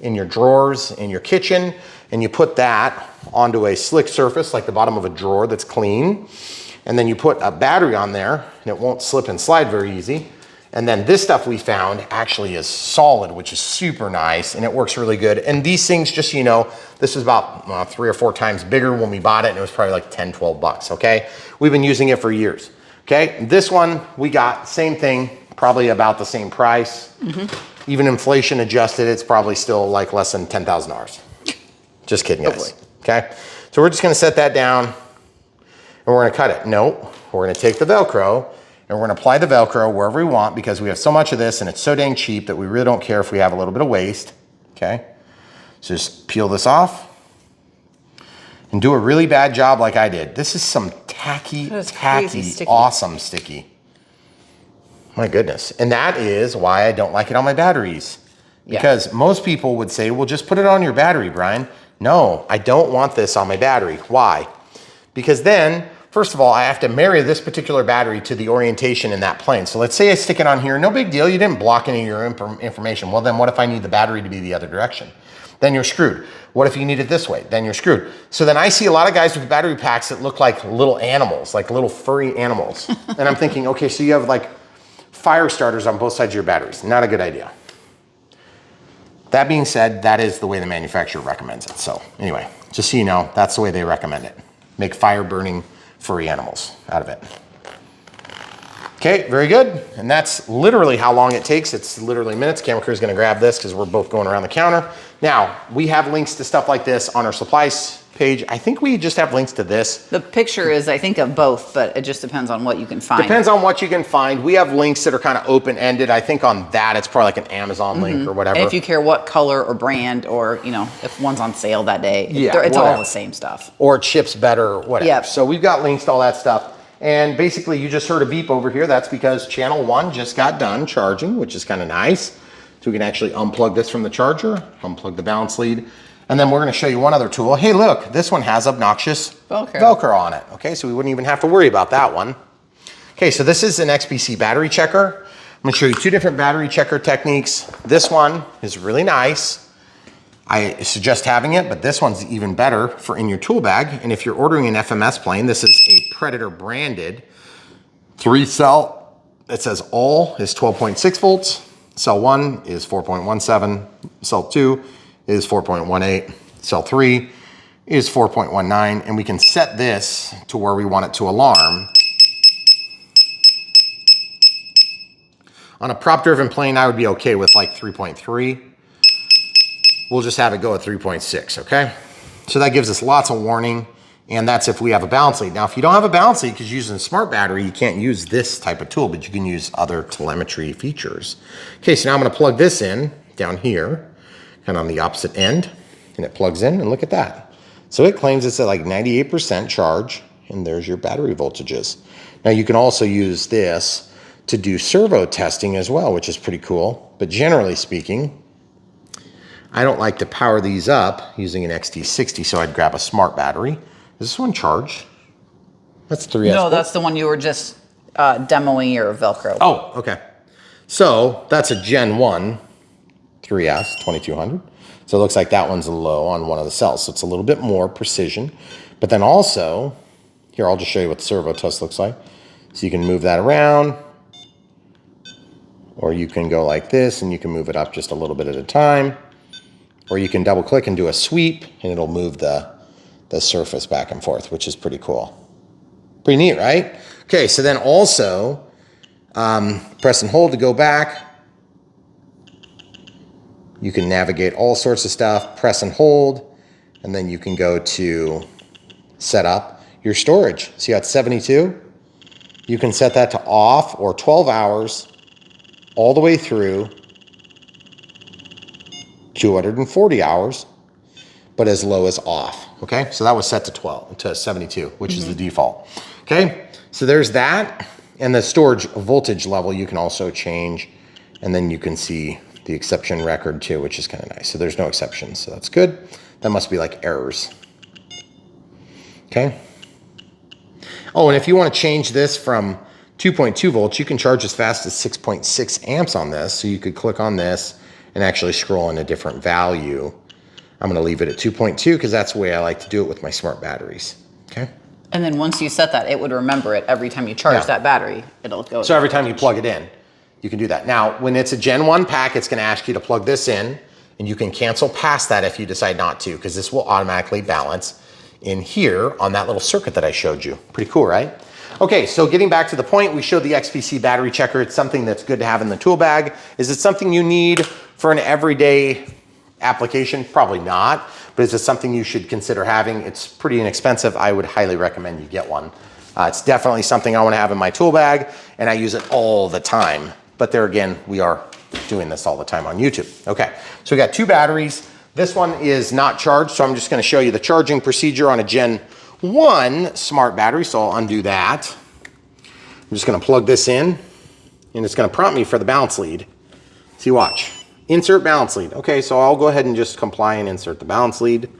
S1: in your drawers in your kitchen, and you put that onto a slick surface like the bottom of a drawer that's clean, and then you put a battery on there and it won't slip and slide very easy. And then this stuff we found actually is solid, which is super nice, and it works really good. And these things, just so you know, this was about 3 or 4 times bigger when we bought it, and it was probably like 10, 12 bucks, okay? We've been using it for years, okay? This one we got, same thing, probably about the same price. Even inflation adjusted, it's probably still like less than $10,000. Just kidding, guys.
S2: Hopefully.
S1: Okay? So we're just gonna set that down and we're gonna cut it. No, we're gonna take the Velcro and we're gonna apply the Velcro wherever we want because we have so much of this and it's so dang cheap that we really don't care if we have a little bit of waste. Okay? So just peel this off and do a really bad job like I did. This is some tacky, awesome sticky. My goodness. And that is why I don't like it on my batteries. Because most people would say, well, just put it on your battery, Brian. No, I don't want this on my battery. Why? Because then, first of all, I have to marry this particular battery to the orientation in that plane. So let's say I stick it on here. No big deal. You didn't block any of your information. Well, then what if I need the battery to be the other direction? Then you're screwed. What if you need it this way? Then you're screwed. So then I see a lot of guys with battery packs that look like little animals, like little furry animals. And I'm thinking, okay, so you have like fire starters on both sides of your batteries. Not a good idea. That being said, that is the way the manufacturer recommends it. So anyway, just so you know, that's the way they recommend it. Make fire burning furry animals out of it. Okay, very good. And that's literally how long it takes. It's literally minutes. Camera crew is gonna grab this because we're both going around the counter. Now, we have links to stuff like this on our supplies page. I think we just have links to this.
S2: The picture is, I think, of both, but it just depends on what you can find.
S1: Depends on what you can find. We have links that are kind of open-ended. I think on that, it's probably like an Amazon link or whatever.
S2: And if you care what color or brand or, you know, if one's on sale that day,
S1: yeah,
S2: it's all the same stuff.
S1: Or it ships better or whatever.
S2: Yep.
S1: So we've got links to all that stuff. And basically, you just heard a beep over here. That's because channel 1 just got done charging, which is kind of nice. So we can actually unplug this from the charger, unplug the balance lead. And then we're gonna show you one other tool. Hey, look, this one has obnoxious Velcro on it. Okay, so we wouldn't even have to worry about that one. Okay, so this is an XPC battery checker. I'm gonna show you 2 different battery checker techniques. This one is really nice. I suggest having it, but this one's even better for in your tool bag. And if you're ordering an FMS plane, this is a Predator branded 3-cell. It says all is 12.6 volts. Cell 1 is 4.17. Cell 2 is 4.18. Cell 3 is 4.19. And we can set this to where we want it to alarm. On a prop driven plane, I would be okay with like 3.3. We'll just have it go at 3.6, okay? So that gives us lots of warning, and that's if we have a balance lead. Now, if you don't have a balance lead, because you're using a smart battery, you can't use this type of tool, but you can use other telemetry features. Okay, so now I'm gonna plug this in down here, kind of on the opposite end, and it plugs in, and look at that. So it claims it's at like 98% charge, and there's your battery voltages. Now, you can also use this to do servo testing as well, which is pretty cool, but generally speaking, I don't like to power these up using an XT60, so I'd grab a smart battery. Is this one charged? That's 3S.
S2: No, that's the one you were just demoing your Velcro.
S1: Oh, okay. So that's a Gen 1 3S 2200. So it looks like that one's low on one of the cells. So it's a little bit more precision. But then also, Here, I'll just show you what the servo test looks like. So you can move that around, or you can go like this and you can move it up just a little bit at a time, or you can double click and do a sweep and it'll move the surface back and forth, which is pretty cool. Pretty neat, right? Okay, so then also press and hold to go back. You can navigate all sorts of stuff, press and hold, and then you can go to set up your storage. See how it's 72? You can set that to off or 12 hours all the way through 240 hours, but as low as off, okay? So that was set to 72, which is the default, okay? So there's that, and the storage voltage level you can also change, and then you can see the exception record too, which is kind of nice. So there's no exceptions, so that's good. That must be like errors, okay? Oh, and if you want to change this from 2.2 volts, you can charge as fast as 6.6 amps on this. So you could click on this and actually scroll in a different value. I'm going to leave it at 2.2 because that's the way I like to do it with my smart batteries. Okay.
S2: And then once you set that, it would remember it every time you charge that battery. It'll go.
S1: So every time you plug it in, you can do that. Now, when it's a Gen 1 pack, it's going to ask you to plug this in, and you can cancel past that if you decide not to, because this will automatically balance in here on that little circuit that I showed you. Pretty cool, right? Okay, so getting back to the point, we showed the XPC battery checker. It's something that's good to have in the tool bag. Is it something you need for an everyday application? Probably not, but is it something you should consider having? It's pretty inexpensive. I would highly recommend you get one. It's definitely something I want to have in my tool bag, and I use it all the time. But there again, we are doing this all the time on YouTube. Okay, so we got two batteries. This one is not charged, so I'm just going to show you the charging procedure on a Gen 1 smart battery, so I'll undo that. I'm just going to plug this in, and it's going to prompt me for the balance lead. See, watch. Insert balance lead. Okay, so I'll go ahead and just comply and insert the balance lead.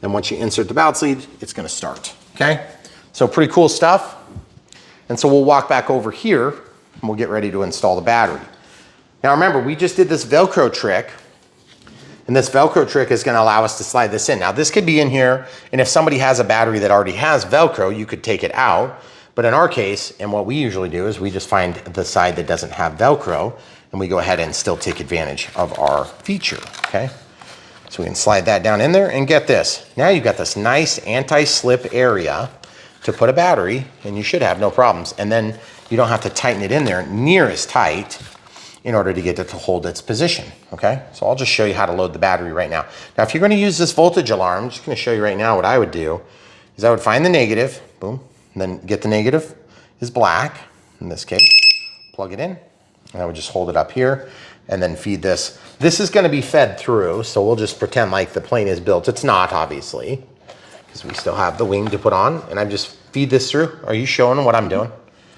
S1: Then once you insert the balance lead, it's going to start. Okay, so pretty cool stuff. And so we'll walk back over here, and we'll get ready to install the battery. Now remember, we just did this Velcro trick. And this Velcro trick is going to allow us to slide this in. Now this could be in here, and if somebody has a battery that already has Velcro, you could take it out. But in our case, and what we usually do is we just find the side that doesn't have Velcro, and we go ahead and still take advantage of our feature, okay? So we can slide that down in there, and get this. Now you've got this nice anti-slip area to put a battery, and you should have no problems. And then you don't have to tighten it in there near as tight in order to get it to hold its position, okay? So I'll just show you how to load the battery right now. Now, if you're gonna use this voltage alarm, I'm just gonna show you right now what I would do is I would find the negative, boom, and then get the negative is black, in this case, plug it in, and I would just hold it up here and then feed this. This is gonna be fed through, so we'll just pretend like the plane is built. It's not, obviously, because we still have the wing to put on, and I just feed this through. Are you showing what I'm doing?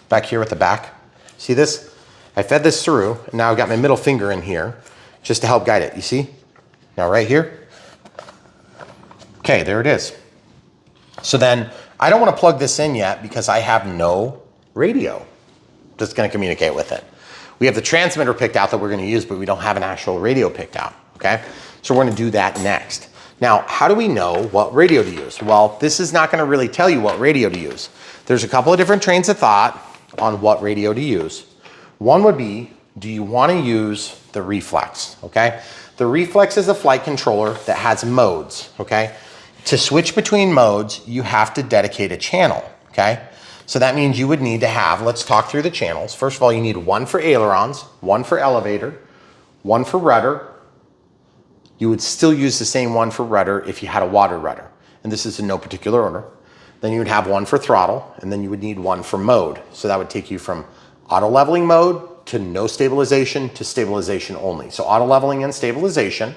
S1: Back here with the back. See this? I fed this through, and now I've got my middle finger in here just to help guide it. You see? Now right here. Okay, there it is. So then I don't want to plug this in yet because I have no radio that's going to communicate with it. We have the transmitter picked out that we're going to use, but we don't have an actual radio picked out, okay? So we're going to do that next. Now, how do we know what radio to use? Well, this is not going to really tell you what radio to use. There's a couple of different trains of thought on what radio to use. One would be, do you want to use the Reflex, okay? The Reflex is a flight controller that has modes, okay? To switch between modes, you have to dedicate a channel, okay? So that means you would need to have, let's talk through the channels. First of all, you need one for ailerons, one for elevator, one for rudder. You would still use the same one for rudder if you had a water rudder. And this is in no particular order. Then you would have one for throttle, and then you would need one for mode. So that would take you from auto leveling mode to no stabilization to stabilization only. So auto leveling and stabilization,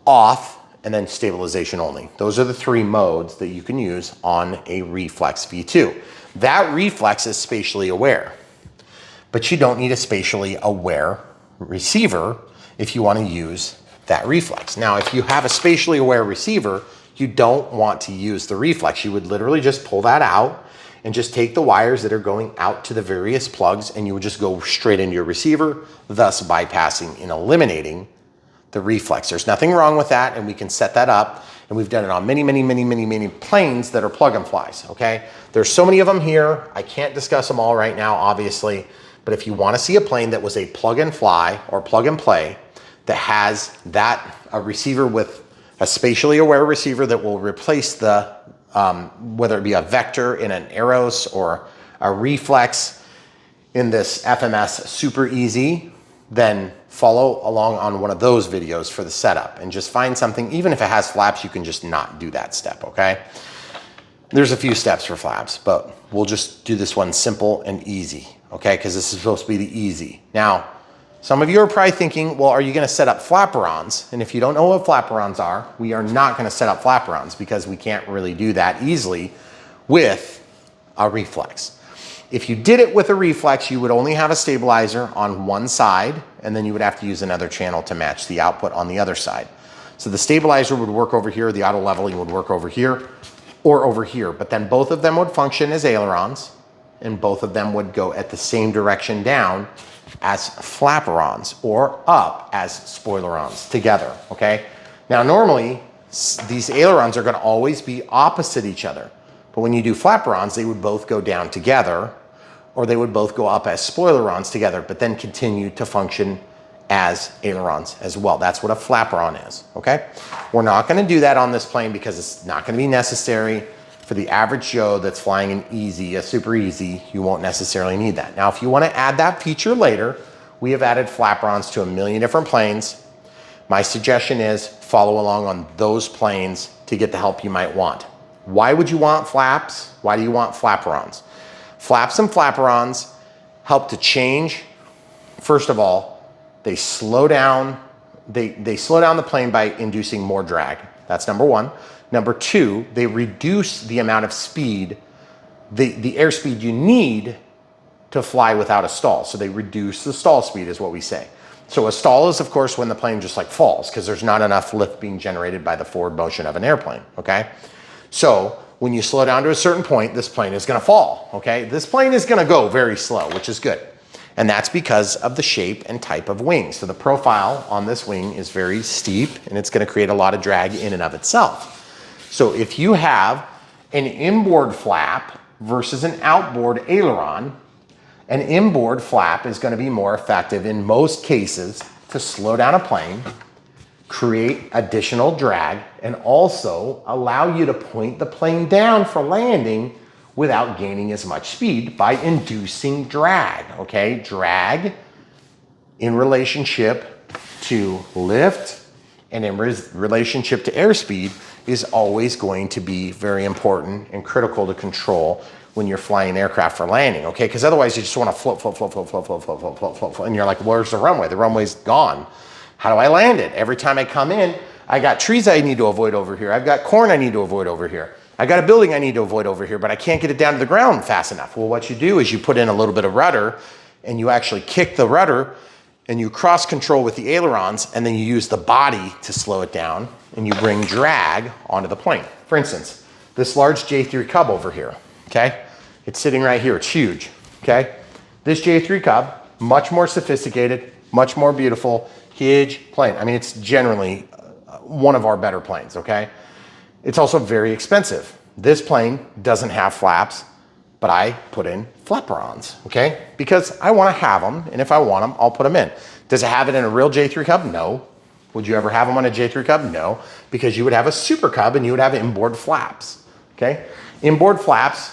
S1: off, and then stabilization only. Those are the three modes that you can use on a Reflex V2. That Reflex is spatially aware, but you don't need a spatially aware receiver if you want to use that Reflex. Now, if you have a spatially aware receiver, you don't want to use the Reflex. You would literally just pull that out and just take the wires that are going out to the various plugs, and you would just go straight into your receiver, thus bypassing and eliminating the Reflex. There's nothing wrong with that, and we can set that up And we've done it on many planes that are plug and flies, okay? There's so many of them here. I can't discuss them all right now, obviously, but if you wanna see a plane that was a plug and fly or plug and play that has a receiver with a spatially aware receiver that will replace the, whether it be a vector in an Aeros or a reflex in this FMS Super EZ, then follow along on one of those videos for the setup and just find something. Even if it has flaps, you can just not do that step, okay? There's a few steps for flaps, but we'll just do this one simple and easy, okay? Because this is supposed to be the easy. Now, some of you are probably thinking, well, are you gonna set up flaperons? And if you don't know what flaperons are, we are not gonna set up flaperons because we can't really do that easily with a reflex. If you did it with a reflex, you would only have a stabilizer on one side, and then you would have to use another channel to match the output on the other side. So the stabilizer would work over here, the auto leveling would work over here, or over here, but then both of them would function as ailerons, and both of them would go at the same direction down as flaperons, or up as spoilerons together, okay? Now normally, these ailerons are gonna always be opposite each other. But when you do flaperons, they would both go down together, or they would both go up as spoilerons together, but then continue to function as ailerons as well. That's what a flaperon is, okay? We're not gonna do that on this plane because it's not gonna be necessary. For the average Joe that's flying an EZ, a Super EZ, you won't necessarily need that. Now, if you wanna add that feature later, we have added flaperons to a million different planes. My suggestion is follow along on those planes to get the help you might want. Why would you want flaps? Why do you want flaperons? Flaps and flaperons help to change. First of all, they slow down. They slow down the plane by inducing more drag. That's number one. Number two, they reduce the amount of speed, the airspeed you need to fly without a stall. So they reduce the stall speed is what we say. So a stall is of course when the plane just like falls because there's not enough lift being generated by the forward motion of an airplane, okay? So when you slow down to a certain point, this plane is gonna fall, okay? This plane is gonna go very slow, which is good. And that's because of the shape and type of wing. So the profile on this wing is very steep and it's gonna create a lot of drag in and of itself. So if you have an inboard flap versus an outboard aileron, an inboard flap is gonna be more effective in most cases to slow down a plane, create additional drag, and also allow you to point the plane down for landing without gaining as much speed by inducing drag, okay? Drag in relationship to lift and in relationship to airspeed is always going to be very important and critical to control when you're flying aircraft for landing, okay? Because otherwise you just want to float, and you're like, where's the runway? The runway's gone. How do I land it? Every time I come in, I got trees I need to avoid over here. I've got corn I need to avoid over here. I got a building I need to avoid over here, but I can't get it down to the ground fast enough. Well, what you do is you put in a little bit of rudder and you actually kick the rudder and you cross control with the ailerons and then you use the body to slow it down and you bring drag onto the plane. For instance, this large J3 Cub over here, okay? It's sitting right here, it's huge, okay? This J3 Cub, much more sophisticated, much more beautiful, huge plane. I mean, it's generally one of our better planes, okay? It's also very expensive. This plane doesn't have flaps, but I put in flaperons, okay? Because I wanna have them, and if I want them, I'll put them in. Does it have it in a real J3 Cub? No. Would you ever have them on a J3 Cub? No, because you would have a Super Cub and you would have inboard flaps, okay? Inboard flaps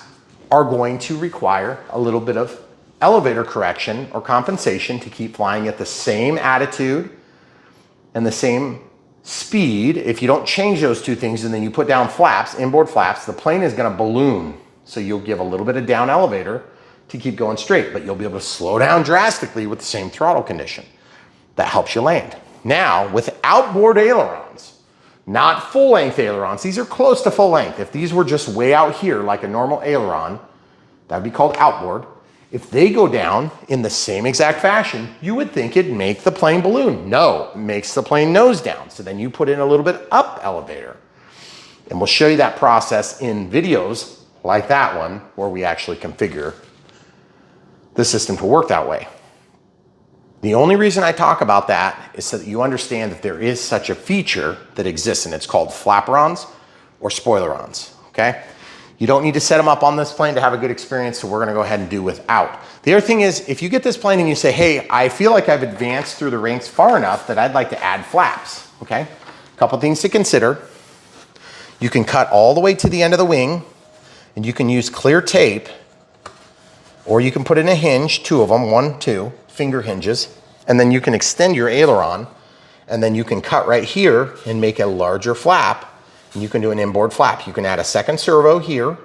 S1: are going to require a little bit of elevator correction or compensation to keep flying at the same attitude and the same speed. If you don't change those two things and then you put down flaps, inboard flaps, the plane is gonna balloon. So you'll give a little bit of down elevator to keep going straight, but you'll be able to slow down drastically with the same throttle condition. That helps you land. Now, with outboard ailerons, not full length ailerons, these are close to full length. If these were just way out here like a normal aileron, that would be called outboard. If they go down in the same exact fashion, you would think it'd make the plane balloon. No, it makes the plane nose down. So then you put in a little bit up elevator. And we'll show you that process in videos like that one, where we actually configure the system to work that way. The only reason I talk about that is so that you understand that there is such a feature that exists, and it's called flaperons or spoilerons, okay? You don't need to set them up on this plane to have a good experience, so we're gonna go ahead and do without. The other thing is, if you get this plane and you say, hey, I feel like I've advanced through the ranks far enough that I'd like to add flaps, okay? A couple things to consider. You can cut all the way to the end of the wing, and you can use clear tape, or you can put in a hinge, 2 of them, 1, 2, finger hinges, and then you can extend your aileron, and then you can cut right here and make a larger flap, and you can do an inboard flap. You can add a second servo here,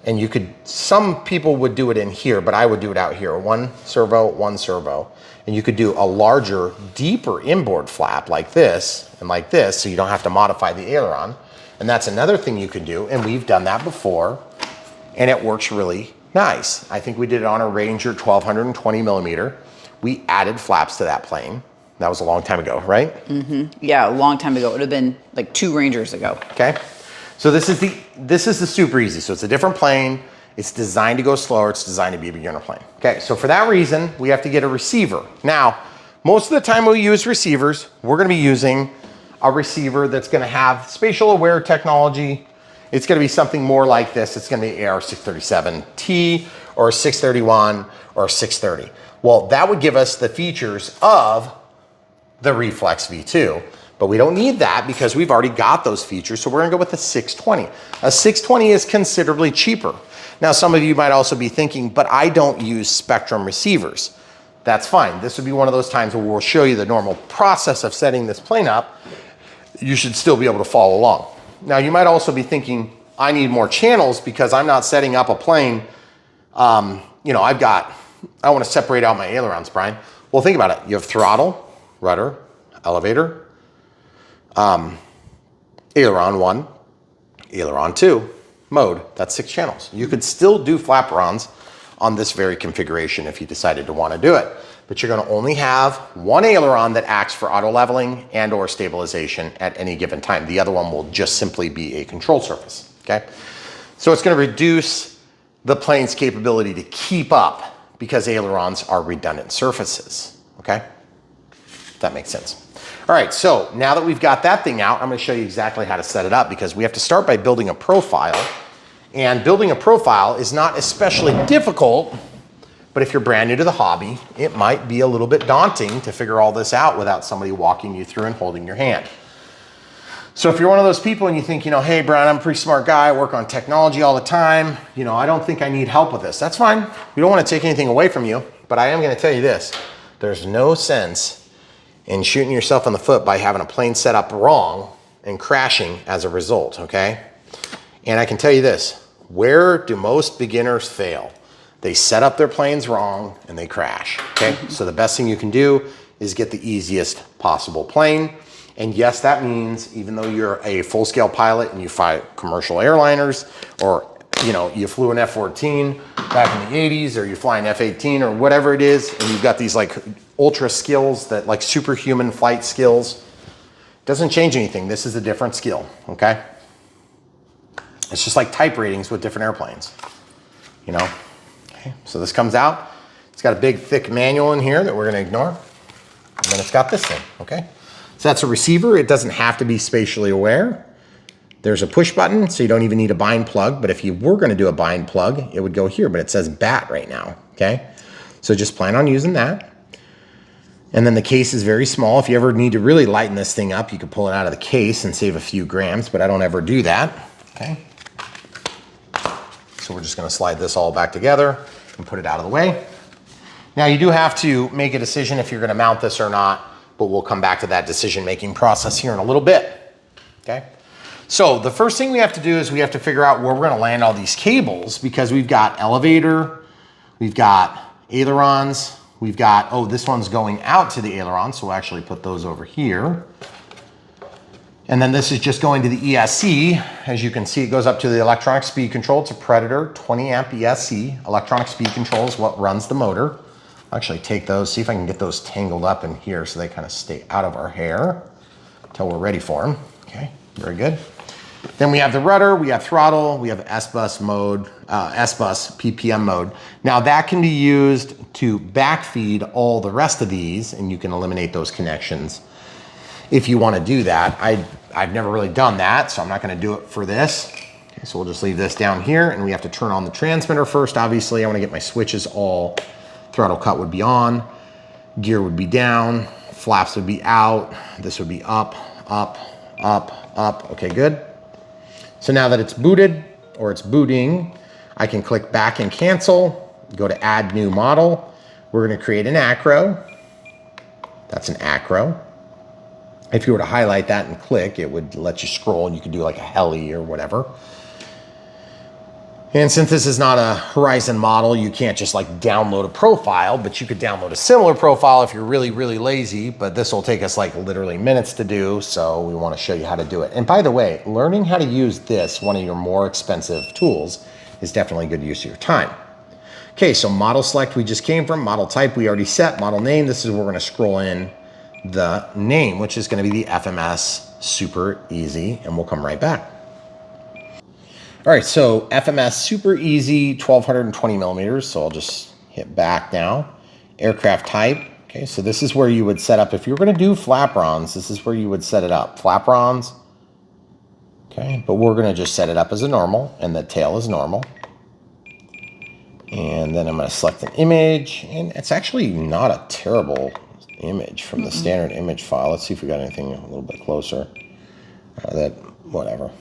S1: and you could, some people would do it in here, but I would do it out here, 1 servo, and you could do a larger, deeper inboard flap like this, and like this, so you don't have to modify the aileron, and that's another thing you can do, and we've done that before, and it works really nice. I think we did it on a Ranger 1220 millimeter. We added flaps to that plane. That was a long time ago, right?
S2: Mm-hmm. Yeah, a long time ago. It would have been like 2 Rangers ago.
S1: Okay. So this is the Super EZ. So it's a different plane. It's designed to go slower. It's designed to be a beginner plane. Okay. So for that reason, we have to get a receiver. Now, most of the time we use receivers, we're going to be using a receiver that's going to have spatial aware technology. It's going to be something more like this. It's going to be AR637T or a 631 or a 630. Well, that would give us the features of the Reflex V2, but we don't need that because we've already got those features. So we're going to go with the 620. A 620 is considerably cheaper. Now, some of you might also be thinking, but I don't use Spectrum receivers. That's fine. This would be one of those times where we'll show you the normal process of setting this plane up. You should still be able to follow along. Now, you might also be thinking, I need more channels because I'm not setting up a plane. You know, I want to separate out my ailerons, Brian. Well, think about it. You have throttle, rudder, elevator, aileron 1, aileron 2, mode. That's 6 channels. You could still do flaperons on this very configuration if you decided to want to do it. But you're going to only have 1 aileron that acts for auto leveling and or stabilization at any given time. The other one will just simply be a control surface, okay? So it's going to reduce the plane's capability to keep up because ailerons are redundant surfaces, okay? If that makes sense. All right, so now that we've got that thing out, I'm going to show you exactly how to set it up because we have to start by building a profile. And building a profile is not especially difficult, but if you're brand new to the hobby, it might be a little bit daunting to figure all this out without somebody walking you through and holding your hand. So if you're one of those people and you think, you know, hey, Brian, I'm a pretty smart guy, I work on technology all the time, you know, I don't think I need help with this. That's fine. We don't want to take anything away from you, but I am going to tell you this. There's no sense in shooting yourself in the foot by having a plane set up wrong and crashing as a result, okay? And I can tell you this, where do most beginners fail? They set up their planes wrong and they crash, okay? So the best thing you can do is get the easiest possible plane. And yes, that means even though you're a full-scale pilot and you fly commercial airliners, or you know, you flew an F-14 back in the 80s, or you fly an F-18 or whatever it is, and you've got these like ultra skills that like superhuman flight skills, doesn't change anything. This is a different skill, okay? It's just like type ratings with different airplanes, you know? Okay, so this comes out. It's got a big, thick manual in here that we're gonna ignore. And then it's got this thing, okay? So that's a receiver. It doesn't have to be spatially aware. There's a push button, so you don't even need a bind plug. But if you were gonna do a bind plug, it would go here, but it says BAT right now, okay? So just plan on using that. And then the case is very small. If you ever need to really lighten this thing up, you can pull it out of the case and save a few grams, but I don't ever do that, okay? So we're just gonna slide this all back together and put it out of the way. Now you do have to make a decision if you're gonna mount this or not, but we'll come back to that decision-making process here in a little bit, okay? So the first thing we have to do is we have to figure out where we're gonna land all these cables because we've got elevator, we've got ailerons, we've got, oh, this one's going out to the aileron, so we'll actually put those over here. And then this is just going to the ESC. As you can see, it goes up to the electronic speed control. It's a Predator 20 amp ESC. Electronic speed control is what runs the motor. I'll actually take those, see if I can get those tangled up in here so they kind of stay out of our hair until we're ready for them. Okay, very good. Then we have the rudder, we have throttle, we have S-bus mode, S-bus PPM mode. Now that can be used to backfeed all the rest of these, and you can eliminate those connections if you want to do that. I've never really done that, so I'm not going to do it for this. Okay, so we'll just leave this down here, and we have to turn on the transmitter first. Obviously, I want to get my switches all. Throttle cut would be on, gear would be down, flaps would be out, this would be up, up, up, up. Okay, good. So now that it's booted, or it's booting, I can click back and cancel, go to add new model. We're gonna create an acro. That's an acro. If you were to highlight that and click, it would let you scroll and you could do like a heli or whatever. And since this is not a Horizon model, you can't just like download a profile, but you could download a similar profile if you're really, really lazy, but this will take us like literally minutes to do. So we want to show you how to do it. And by the way, learning how to use this, one of your more expensive tools, is definitely good use of your time. Okay, so model select we just came from, model type we already set, model name, this is where we're going to scroll in the name, which is going to be the FMS Super EZ, and we'll come right back. All right, so FMS Super EZ 1220 millimeters. So I'll just hit back now. Aircraft type. Okay, so this is where you would set up, if you're gonna do flaprons, this is where you would set it up. Flaprons. Okay, but we're gonna just set it up as a normal, and the tail is normal. And then I'm gonna select an image, and it's actually not a terrible image from the standard image file. Let's see if we got anything a little bit closer. Whatever.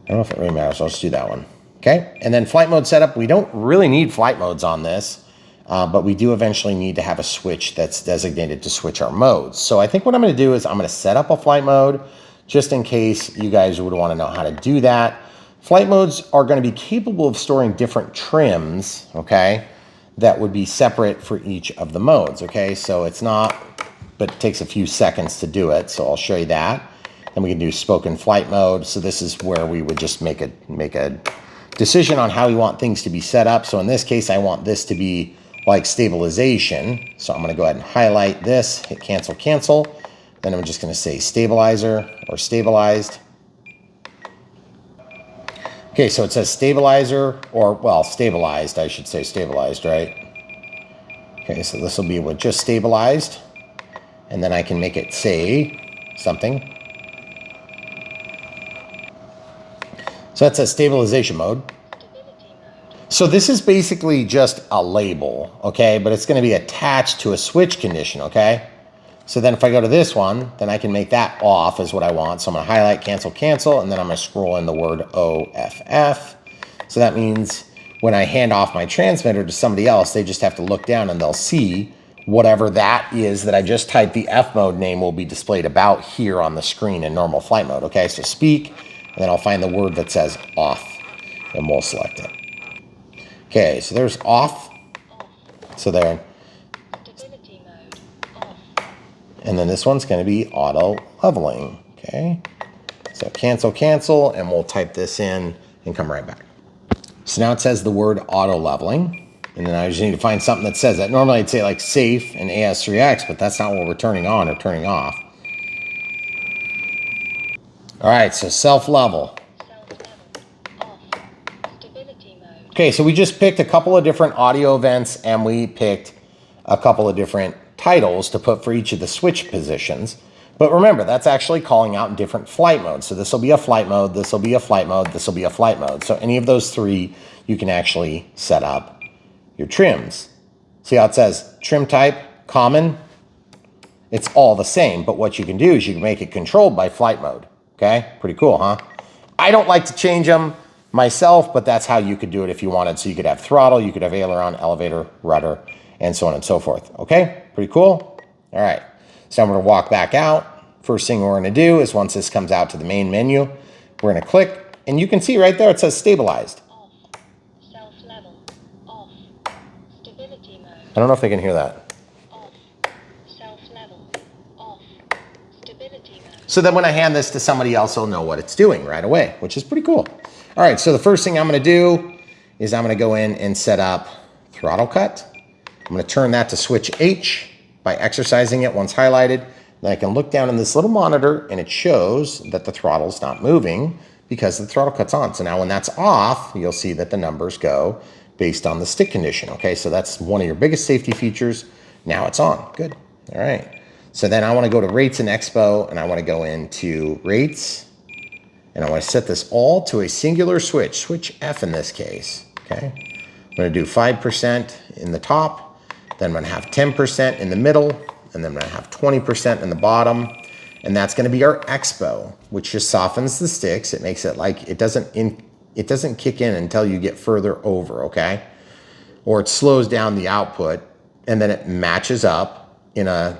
S1: I don't know if it really matters, so I'll just do that one. Okay, and then flight mode setup. We don't really need flight modes on this, but we do eventually need to have a switch that's designated to switch our modes. So I think what I'm gonna do is I'm gonna set up a flight mode just in case you guys would wanna know how to do that. Flight modes are gonna be capable of storing different trims, okay, that would be separate for each of the modes, okay? So it's not, but it takes a few seconds to do it, so I'll show you that. Then we can do spoken flight mode. So this is where we would just make a decision on how we want things to be set up. So in this case, I want this to be like stabilization. So I'm gonna go ahead and highlight this, hit cancel, cancel. Then I'm just gonna say stabilizer or stabilized. Okay, so it says stabilizer, or well, stabilized, I should say stabilized, right? Okay, so this will be with just stabilized. And then I can make it say something. So that's a stabilization mode. So this is basically just a label, okay? But it's gonna be attached to a switch condition, okay? So then if I go to this one, then I can make that off is what I want. So I'm gonna highlight, cancel, cancel, and then I'm gonna scroll in the word OFF. So that means when I hand off my transmitter to somebody else, they just have to look down and they'll see whatever that is that I just typed, the F mode name will be displayed about here on the screen in normal flight mode, okay? So speak, and then I'll find the word that says off, and we'll select it. Okay, so there's off. So there.
S3: Stability mode off.
S1: And then this one's going to be auto leveling. Okay, so cancel, cancel, and we'll type this in and come right back. So now it says the word auto leveling, and then I just need to find something that says that. Normally I'd say like safe and AS3X, but that's not what we're turning on or turning off. All right, so self-level. Okay, so we just picked a couple of different audio events and we picked a couple of different titles to put for each of the switch positions. But remember, that's actually calling out different flight modes. So this will be a flight mode, this will be a flight mode, this will be a flight mode. So any of those three, you can actually set up your trims. See how it says trim type, common? It's all the same, but what you can do is you can make it controlled by flight mode. Okay, pretty cool, huh? I don't like to change them myself, but that's how you could do it if you wanted. So you could have throttle, you could have aileron, elevator, rudder, and so on and so forth. Okay, pretty cool. All right, so I'm gonna walk back out. First thing we're gonna do is once this comes out to the main menu, we're gonna click, and you can see right there it says stabilized.
S3: Off. Self-level. Off. Stability mode.
S1: I don't know if they can hear that.
S3: Off. Self-level. Off. Stability mode.
S1: So then when I hand this to somebody else, they'll know what it's doing right away, which is pretty cool. All right, so the first thing I'm gonna do is I'm gonna go in and set up throttle cut. I'm gonna turn that to switch H by exercising it once highlighted. Then I can look down in this little monitor and it shows that the throttle's not moving because the throttle cuts on. So now when that's off, you'll see that the numbers go based on the stick condition. Okay, so that's one of your biggest safety features. Now it's on. Good. All right. So then I want to go to rates and expo, and I want to go into rates, and I want to set this all to a singular switch, switch F in this case. Okay. I'm going to do 5% in the top, then I'm going to have 10% in the middle, and then I'm going to have 20% in the bottom. And that's going to be our expo, which just softens the sticks. It makes it like it doesn't kick in until you get further over, okay? Or it slows down the output, and then it matches up in a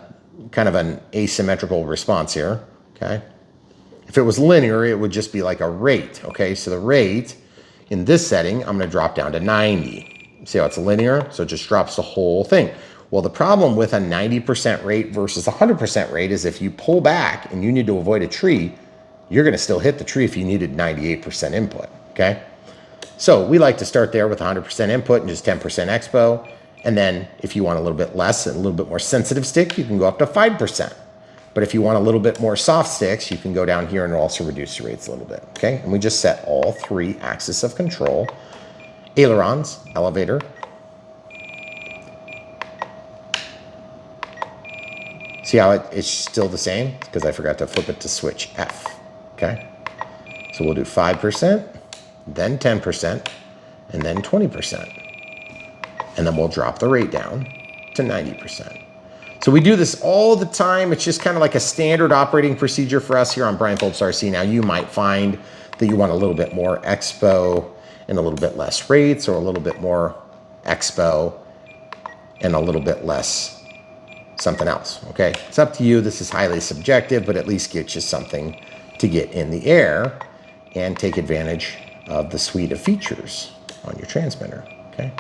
S1: kind of an asymmetrical response here, okay? If it was linear, it would just be like a rate, okay? So the rate in this setting, I'm going to drop down to 90. See how it's linear? So it just drops the whole thing. Well, the problem with a 90% rate versus 100% rate is if you pull back and you need to avoid a tree, you're going to still hit the tree if you needed 98% input, okay? So we like to start there with 100% input and just 10% expo. And then if you want a little bit less and a little bit more sensitive stick, you can go up to 5%. But if you want a little bit more soft sticks, you can go down here and also reduce the rates a little bit, okay? And we just set all 3 axes of control, ailerons, elevator. See how it's still the same? Because I forgot to flip it to switch F, okay? So we'll do 5%, then 10%, and then 20%. And then we'll drop the rate down to 90%. So we do this all the time. It's just kind of like a standard operating procedure for us here on Brian Phillips RC. Now you might find that you want a little bit more expo and a little bit less rates, or a little bit more expo and a little bit less something else, okay? It's up to you. This is highly subjective, but at least gets you something to get in the air and take advantage of the suite of features on your transmitter, okay?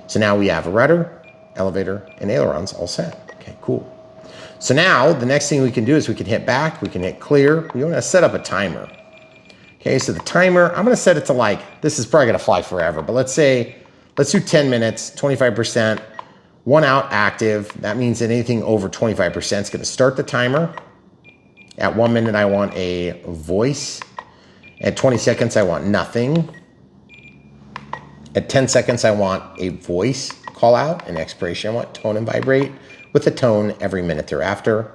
S1: So now we have a rudder, elevator, and ailerons all set. Okay, cool. So now the next thing we can do is we can hit back, we can hit clear. We want to set up a timer. Okay, so the timer, I'm going to set it to like, this is probably going to fly forever, but let's do 10 minutes, 25%. 1 out active. That means that anything over 25% is going to start the timer. At 1 minute, I want a voice. At 20 seconds, I want nothing. At 10 seconds, I want a voice call out. And expiration, I want tone and vibrate with a tone every minute thereafter.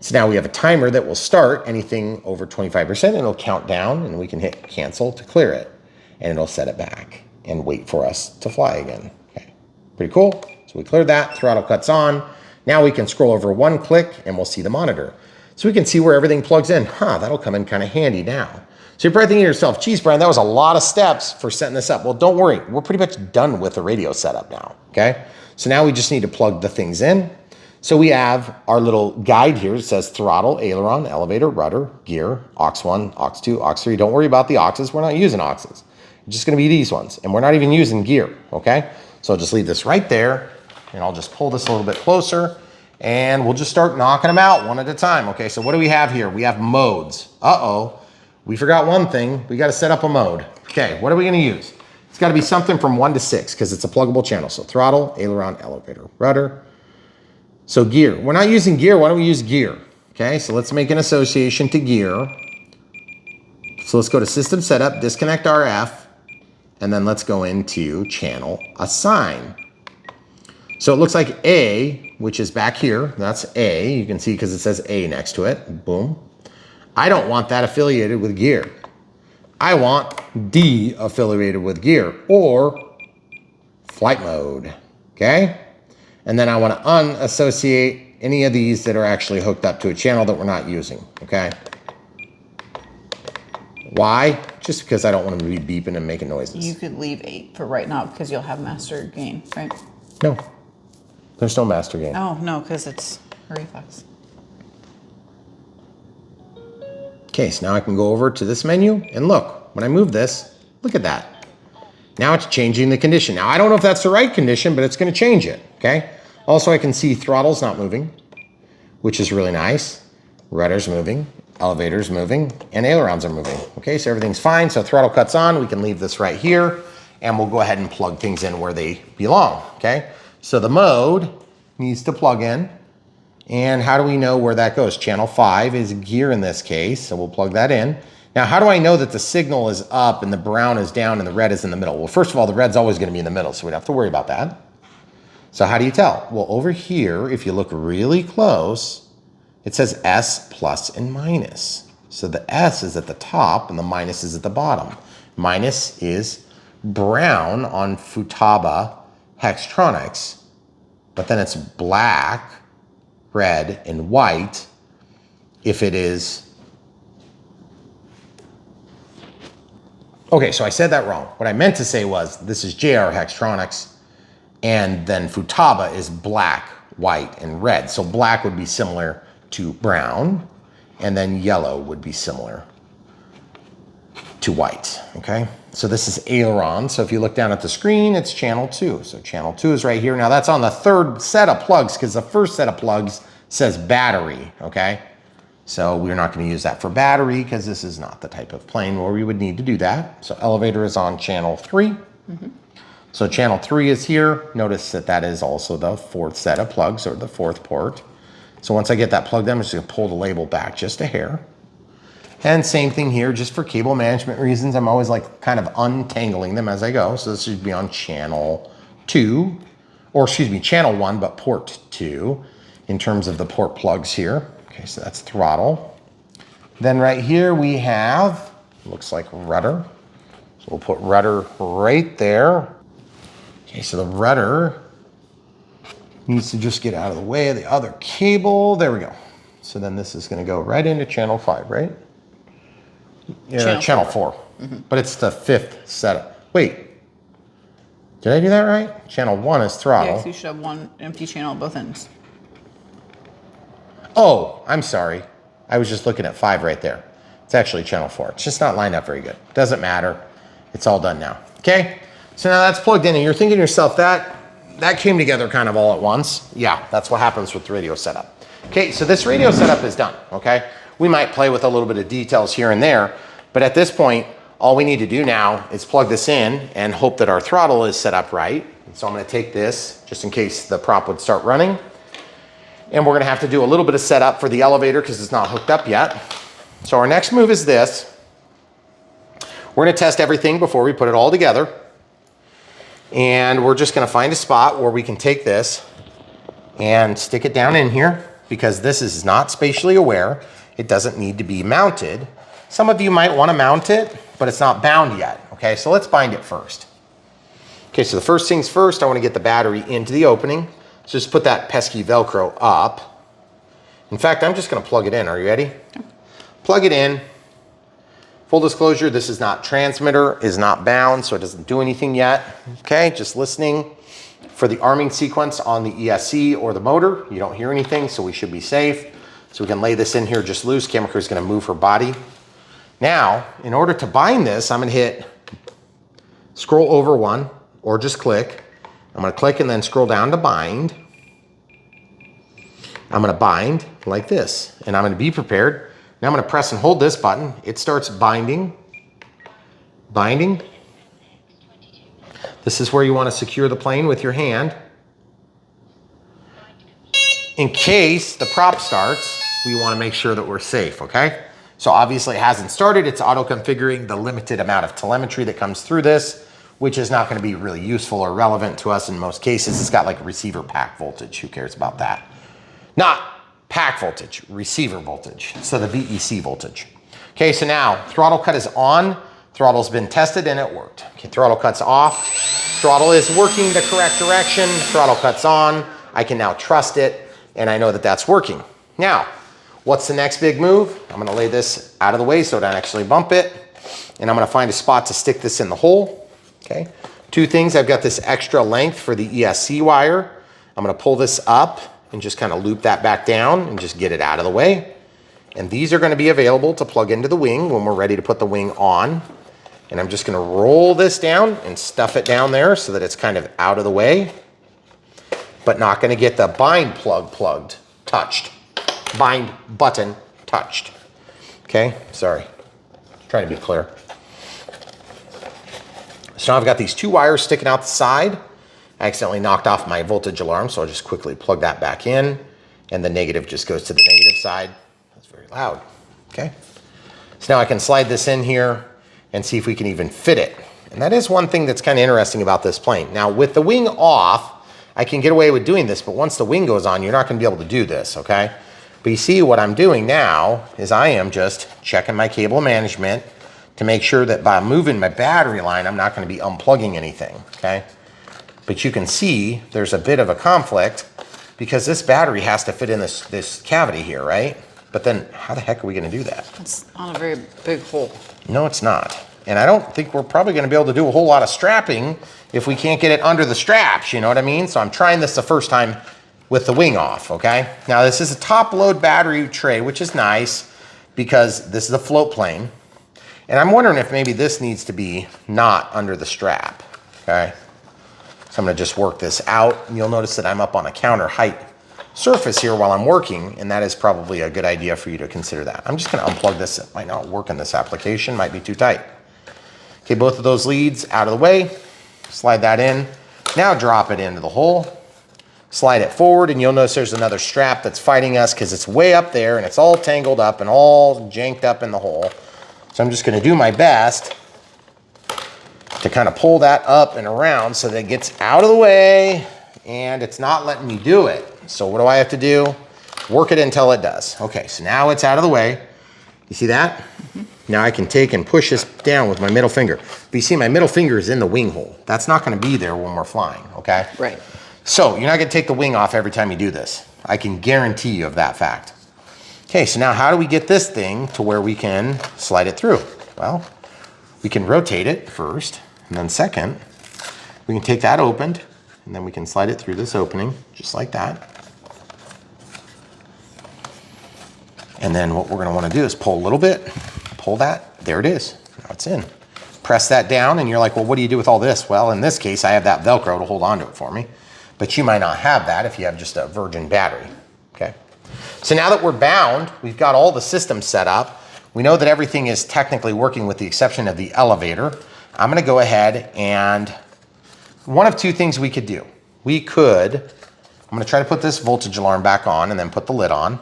S1: So now we have a timer that will start anything over 25%, and it'll count down, and we can hit cancel to clear it. And it'll set it back and wait for us to fly again. Okay, pretty cool. So we cleared that, throttle cuts on. Now we can scroll over 1 click and we'll see the monitor. So we can see where everything plugs in. That'll come in kind of handy now. So you're probably thinking to yourself, geez, Brian, that was a lot of steps for setting this up. Well, don't worry. We're pretty much done with the radio setup now, okay? So now we just need to plug the things in. So we have our little guide here. It says throttle, aileron, elevator, rudder, gear, aux 1, aux 2, aux 3. Don't worry about the auxes. We're not using auxes. It's just going to be these ones. And we're not even using gear, okay? So I'll just leave this right there. And I'll just pull this a little bit closer, and we'll just start knocking them out one at a time. Okay, so what do we have here? We have modes. We forgot one thing. We got to set up a mode. Okay, what are we going to use? It's got to be something from 1 to 6 because it's a pluggable channel. So throttle, aileron, elevator, rudder. So gear. We're not using gear. Why don't we use gear? Okay, so let's make an association to gear. So let's go to system setup, disconnect RF, and then let's go into channel assign. So it looks like A, which is back here. That's A. You can see because it says A next to it. Boom. I don't want that affiliated with gear. I want D affiliated with gear or flight mode. Okay? And then I want to unassociate any of these that are actually hooked up to a channel that we're not using. Okay? Why? Just because I don't want them to be beeping and making noises.
S2: You could leave 8 for right now because you'll have master gain, right?
S1: No. There's no master gain.
S2: Oh, no, because it's a reflex.
S1: Okay, so now I can go over to this menu, and look, when I move this, look at that. Now it's changing the condition. Now, I don't know if that's the right condition, but it's going to change it, okay? Also, I can see throttle's not moving, which is really nice. Rudder's moving, elevator's moving, and ailerons are moving. Okay, so everything's fine. So throttle cuts on. We can leave this right here, and we'll go ahead and plug things in where they belong, okay? So the mode needs to plug in And how do we know where that goes? Channel 5 is gear in this case, so we'll plug that in. Now, how do I know that the signal is up and the brown is down and the red is in the middle? Well, first of all, the red's always going to be in the middle, so we don't have to worry about that. So how do you tell? Well, over here, if you look really close, it says S plus and minus. So the S is at the top and the minus is at the bottom. Minus is brown on Futaba Hextronics, but then it's black, red, and white if it is... Okay, so I said that wrong. What I meant to say was this is JR Hextronics, and then Futaba is black, white, and red. So black would be similar to brown, and then yellow would be similar to white, okay? So this is aileron. So if you look down at the screen, it's channel 2. So channel 2 is right here. Now that's on the third set of plugs because the first set of plugs says battery, okay? So we're not going to use that for battery because this is not the type of plane where we would need to do that. So elevator is on channel 3. So channel 3 is here. Notice that that is also the fourth set of plugs, or the fourth port. So once I get that plugged in, I'm just going to pull the label back just a hair. And same thing here, just for cable management reasons, I'm always like kind of untangling them as I go. So this should be on channel 2, or excuse me, channel 1, but port 2 in terms of the port plugs here. Okay, so that's throttle. Then right here we have, looks like rudder. So we'll put rudder right there. Okay, so the rudder needs to just get out of the way of the other cable. There we go. So then this is going to go right into channel 5, right? Yeah, channel 4. But it's the fifth setup. Wait, did I do that right? Channel 1 is throttle.
S2: Yeah, so you should have one empty channel at both ends.
S1: Oh, I'm sorry. I was just looking at 5 right there. It's actually channel 4. It's just not lined up very good. Doesn't matter. It's all done now. Okay? So now that's plugged in, and you're thinking to yourself, that came together kind of all at once. Yeah, that's what happens with the radio setup. Okay, so this radio setup is done, okay? We might play with a little bit of details here and there, but at this point, all we need to do now is plug this in and hope that our throttle is set up right. So I'm gonna take this, just in case the prop would start running. And we're gonna have to do a little bit of setup for the elevator because it's not hooked up yet. So our next move is this. We're gonna test everything before we put it all together. And we're just gonna find a spot where we can take this and stick it down in here because this is not spatially aware. It doesn't need to be mounted. Some of you might wanna mount it, but it's not bound yet, okay? So let's bind it first. Okay, so the first things first, I wanna get the battery into the opening. So just put that pesky Velcro up. In fact, I'm just gonna plug it in. Are you ready? Okay. Plug it in. Full disclosure, this is not transmitter, is not bound, so it doesn't do anything yet. Okay, just listening for the arming sequence on the ESC or the motor. You don't hear anything, so we should be safe. So we can lay this in here just loose. Camera crew is gonna move her body. Now, in order to bind this, I'm gonna hit scroll over one, or just click. I'm gonna click and then scroll down to bind. I'm gonna bind like this, and I'm gonna be prepared. Now I'm gonna press and hold this button. It starts binding, binding. This is where you wanna secure the plane with your hand. In case the prop starts, we wanna make sure that we're safe, okay? So obviously it hasn't started. It's auto-configuring the limited amount of telemetry that comes through this, which is not gonna be really useful or relevant to us in most cases. It's got like receiver pack voltage. Who cares about that? Not pack voltage, receiver voltage. So the VEC voltage. Okay, so now throttle cut is on. Throttle's been tested and it worked. Okay, throttle cut's off. Throttle is working the correct direction. Throttle cut's on. I can now trust it and I know that that's working. Now, what's the next big move? I'm gonna lay this out of the way so I don't actually bump it. And I'm gonna find a spot to stick this in the hole. Okay, two things. I've got this extra length for the ESC wire. I'm gonna pull this up and just kind of loop that back down and just get it out of the way. And these are gonna be available to plug into the wing when we're ready to put the wing on. And I'm just gonna roll this down and stuff it down there so that it's kind of out of the way, but not gonna get the bind plug touched. Bind button touched. Okay, sorry, trying to be clear. So now I've got these two wires sticking out the side. I accidentally knocked off my voltage alarm, so I'll just quickly plug that back in. and the negative just goes to the negative side. That's very loud. Okay. So now I can slide this in here and see if we can even fit it. And that is one thing that's kind of interesting about this plane. Now with the wing off, I can get away with doing this, but once the wing goes on, you're not going to be able to do this, okay? But you see what I'm doing now is I am just checking my cable management to make sure that by moving my battery line, I'm not going to be unplugging anything, okay? But you can see there's a bit of a conflict because this battery has to fit in this cavity here, right? But then how the heck are we going to do that?
S2: It's not a very big hole.
S1: No, it's not. And I don't think we're probably going to be able to do a whole lot of strapping if we can't get it under the straps, you know what I mean? So I'm trying this the first time with the wing off, okay? Now this is a top load battery tray, which is nice because this is a float plane. And I'm wondering if maybe this needs to be not under the strap, okay? So I'm gonna just work this out. And you'll notice that I'm up on a counter height surface here while I'm working, and that is probably a good idea for you to consider that. I'm just gonna unplug this. It might not work in this application, might be too tight. Okay, both of those leads out of the way. Slide that in. Now drop it into the hole. Slide it forward, and you'll notice there's another strap that's fighting us because it's way up there and it's all tangled up and all janked up in the hole. So I'm just gonna do my best to kind of pull that up and around so that it gets out of the way, and it's not letting me do it. So what do I have to do? Work it until it does. Okay, so now it's out of the way. You see that? Mm-hmm. Now I can take and push this down with my middle finger. But you see my middle finger is in the wing hole. That's not gonna be there when we're flying, okay?
S2: Right.
S1: So you're not gonna take the wing off every time you do this. I can guarantee you of that fact. Okay, so now how do we get this thing to where we can slide it through? Well, we can rotate it first, and then second, we can take that opened, and then we can slide it through this opening, just like that. And then what we're gonna wanna do is pull a little bit, pull that, there it is, now it's in. Press that down, and you're like, well, what do you do with all this? Well, in this case, I have that Velcro to hold onto it for me, but you might not have that if you have just a virgin battery, okay? So now that we're bound, we've got all the systems set up. We know that everything is technically working with the exception of the elevator. I'm gonna go ahead and one of two things we could do. I'm gonna try to put this voltage alarm back on and then put the lid on.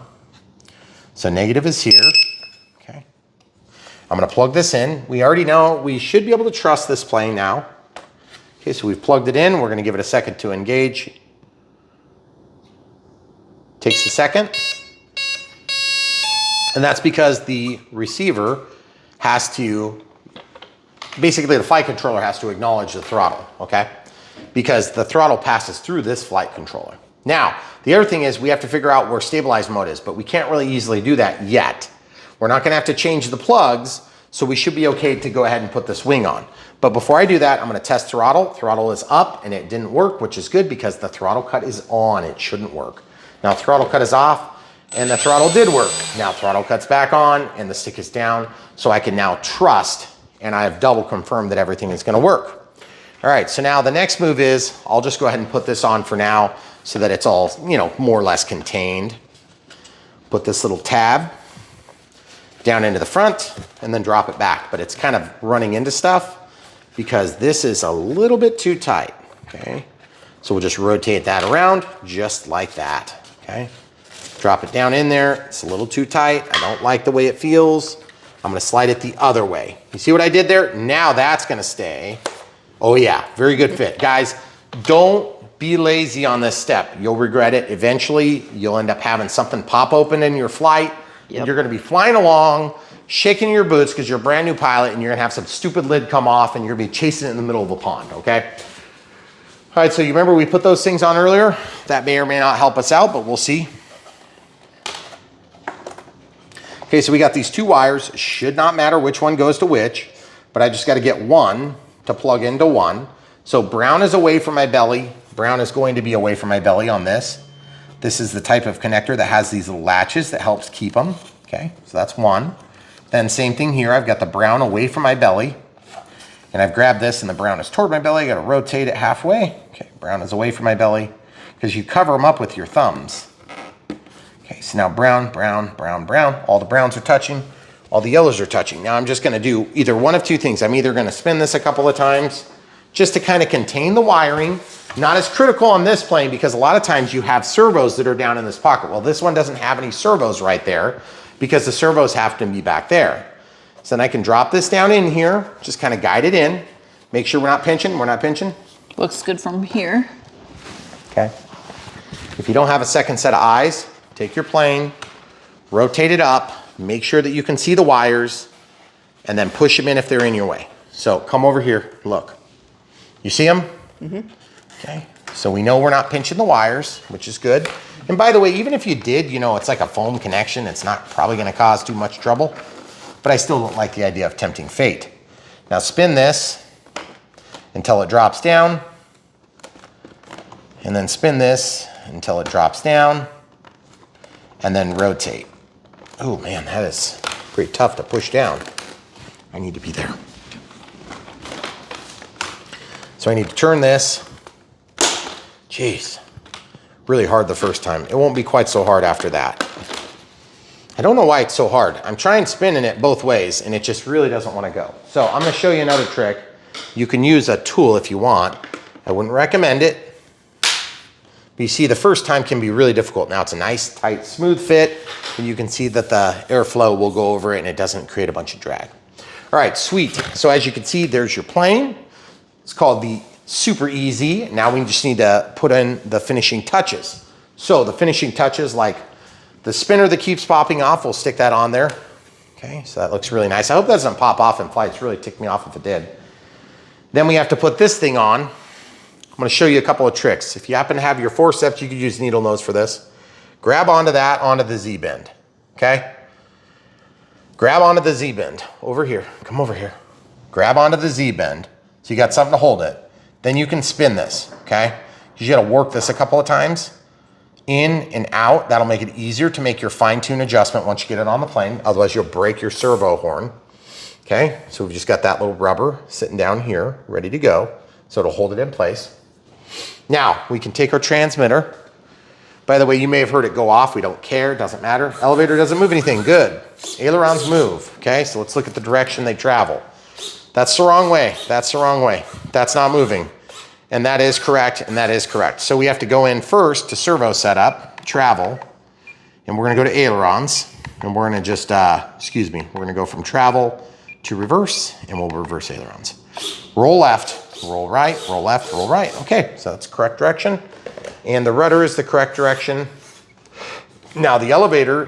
S1: So negative is here, okay. I'm gonna plug this in. We already know we should be able to trust this plane now. Okay, so we've plugged it in. We're gonna give it a second to engage. Takes a second. And that's because the receiver has to, basically the flight controller has to acknowledge the throttle, okay? Because the throttle passes through this flight controller. Now, the other thing is we have to figure out where stabilized mode is, but we can't really easily do that yet. We're not gonna have to change the plugs, so we should be okay to go ahead and put this wing on. But before I do that, I'm gonna test throttle. Throttle is up and it didn't work, which is good because the throttle cut is on, it shouldn't work. Now throttle cut is off and the throttle did work. Now throttle cut's back on and the stick is down, so I can now trust, and I have double confirmed that everything is gonna work. All right, so now the next move is, I'll just go ahead and put this on for now so that it's all, you know, more or less contained. Put this little tab down into the front and then drop it back, but it's kind of running into stuff because this is a little bit too tight, okay? So we'll just rotate that around just like that, okay? Drop it down in there. It's a little too tight. I don't like the way it feels. I'm gonna slide it the other way. You see what I did there? Now that's gonna stay. Oh yeah, very good fit. Guys, don't be lazy on this step. You'll regret it. Eventually, you'll end up having something pop open in your flight. Yep. And you're gonna be flying along, shaking your boots because you're a brand new pilot and you're gonna have some stupid lid come off and you're gonna be chasing it in the middle of a pond, okay? All right, so you remember we put those things on earlier? That may or may not help us out, but we'll see. Okay, so we got these two wires. Should not matter which one goes to which, but I just gotta get one to plug into one. So brown is away from my belly. Brown is going to be away from my belly on this. This is the type of connector that has these little latches that helps keep them. Okay, so that's one. Then same thing here, I've got the brown away from my belly. And I've grabbed this and the brown is toward my belly. I gotta rotate it halfway. Okay, brown is away from my belly because you cover them up with your thumbs. Okay, so now brown, brown, brown, brown. All the browns are touching, all the yellows are touching. Now I'm just gonna do either one of two things. I'm either gonna spin this a couple of times just to kind of contain the wiring. Not as critical on this plane because a lot of times you have servos that are down in this pocket. Well, this one doesn't have any servos right there because the servos have to be back there. So then I can drop this down in here, just kind of guide it in. Make sure we're not pinching,
S2: Looks good from here.
S1: Okay. If you don't have a second set of eyes, take your plane, rotate it up, make sure that you can see the wires, and then push them in if they're in your way. So come over here, look. You see them? Mm-hmm. Okay, so we know we're not pinching the wires, which is good. And by the way, even if you did, you know, it's like a foam connection. It's not probably gonna cause too much trouble, but I still don't like the idea of tempting fate. Now spin this until it drops down, and then spin this until it drops down, and then rotate. Oh man, that is pretty tough to push down. I need to be there. So I need to turn this. Jeez, really hard the first time. It won't be quite so hard after that. I don't know why it's so hard. I'm trying spinning it both ways and it just really doesn't want to go. So I'm going to show you another trick. You can use a tool if you want. I wouldn't recommend it. But you see the first time can be really difficult. Now it's a nice, tight, smooth fit. And you can see that the airflow will go over it and it doesn't create a bunch of drag. All right, sweet. So as you can see, there's your plane. It's called the Super EZ. Now we just need to put in the finishing touches. So the finishing touches, like the spinner that keeps popping off, we'll stick that on there. Okay, so that looks really nice. I hope that doesn't pop off in flight. It's really ticked me off if it did. Then we have to put this thing on. I'm gonna show you a couple of tricks. If you happen to have your forceps, you could use needle nose for this. Grab onto that, onto the Z-bend, okay? Grab onto the Z-bend, over here, come over here. Grab onto the Z-bend, so you got something to hold it. Then you can spin this, okay? You gotta work this a couple of times, in and out. That'll make it easier to make your fine-tune adjustment once you get it on the plane. Otherwise, you'll break your servo horn, okay? So we've just got that little rubber sitting down here, ready to go. So it'll hold it in place. Now, we can take our transmitter. By the way, you may have heard it go off. We don't care, doesn't matter. Elevator doesn't move anything, good. Ailerons move, okay? So let's look at the direction they travel. That's the wrong way, that's the wrong way. That's not moving. And that is correct, and that is correct. So we have to go in first to servo setup, travel, and we're gonna go to ailerons, and we're gonna just, we're gonna go from travel to reverse, and we'll reverse ailerons. Roll left, roll right, roll left, roll right. Okay, so that's the correct direction. And the rudder is the correct direction. Now the elevator,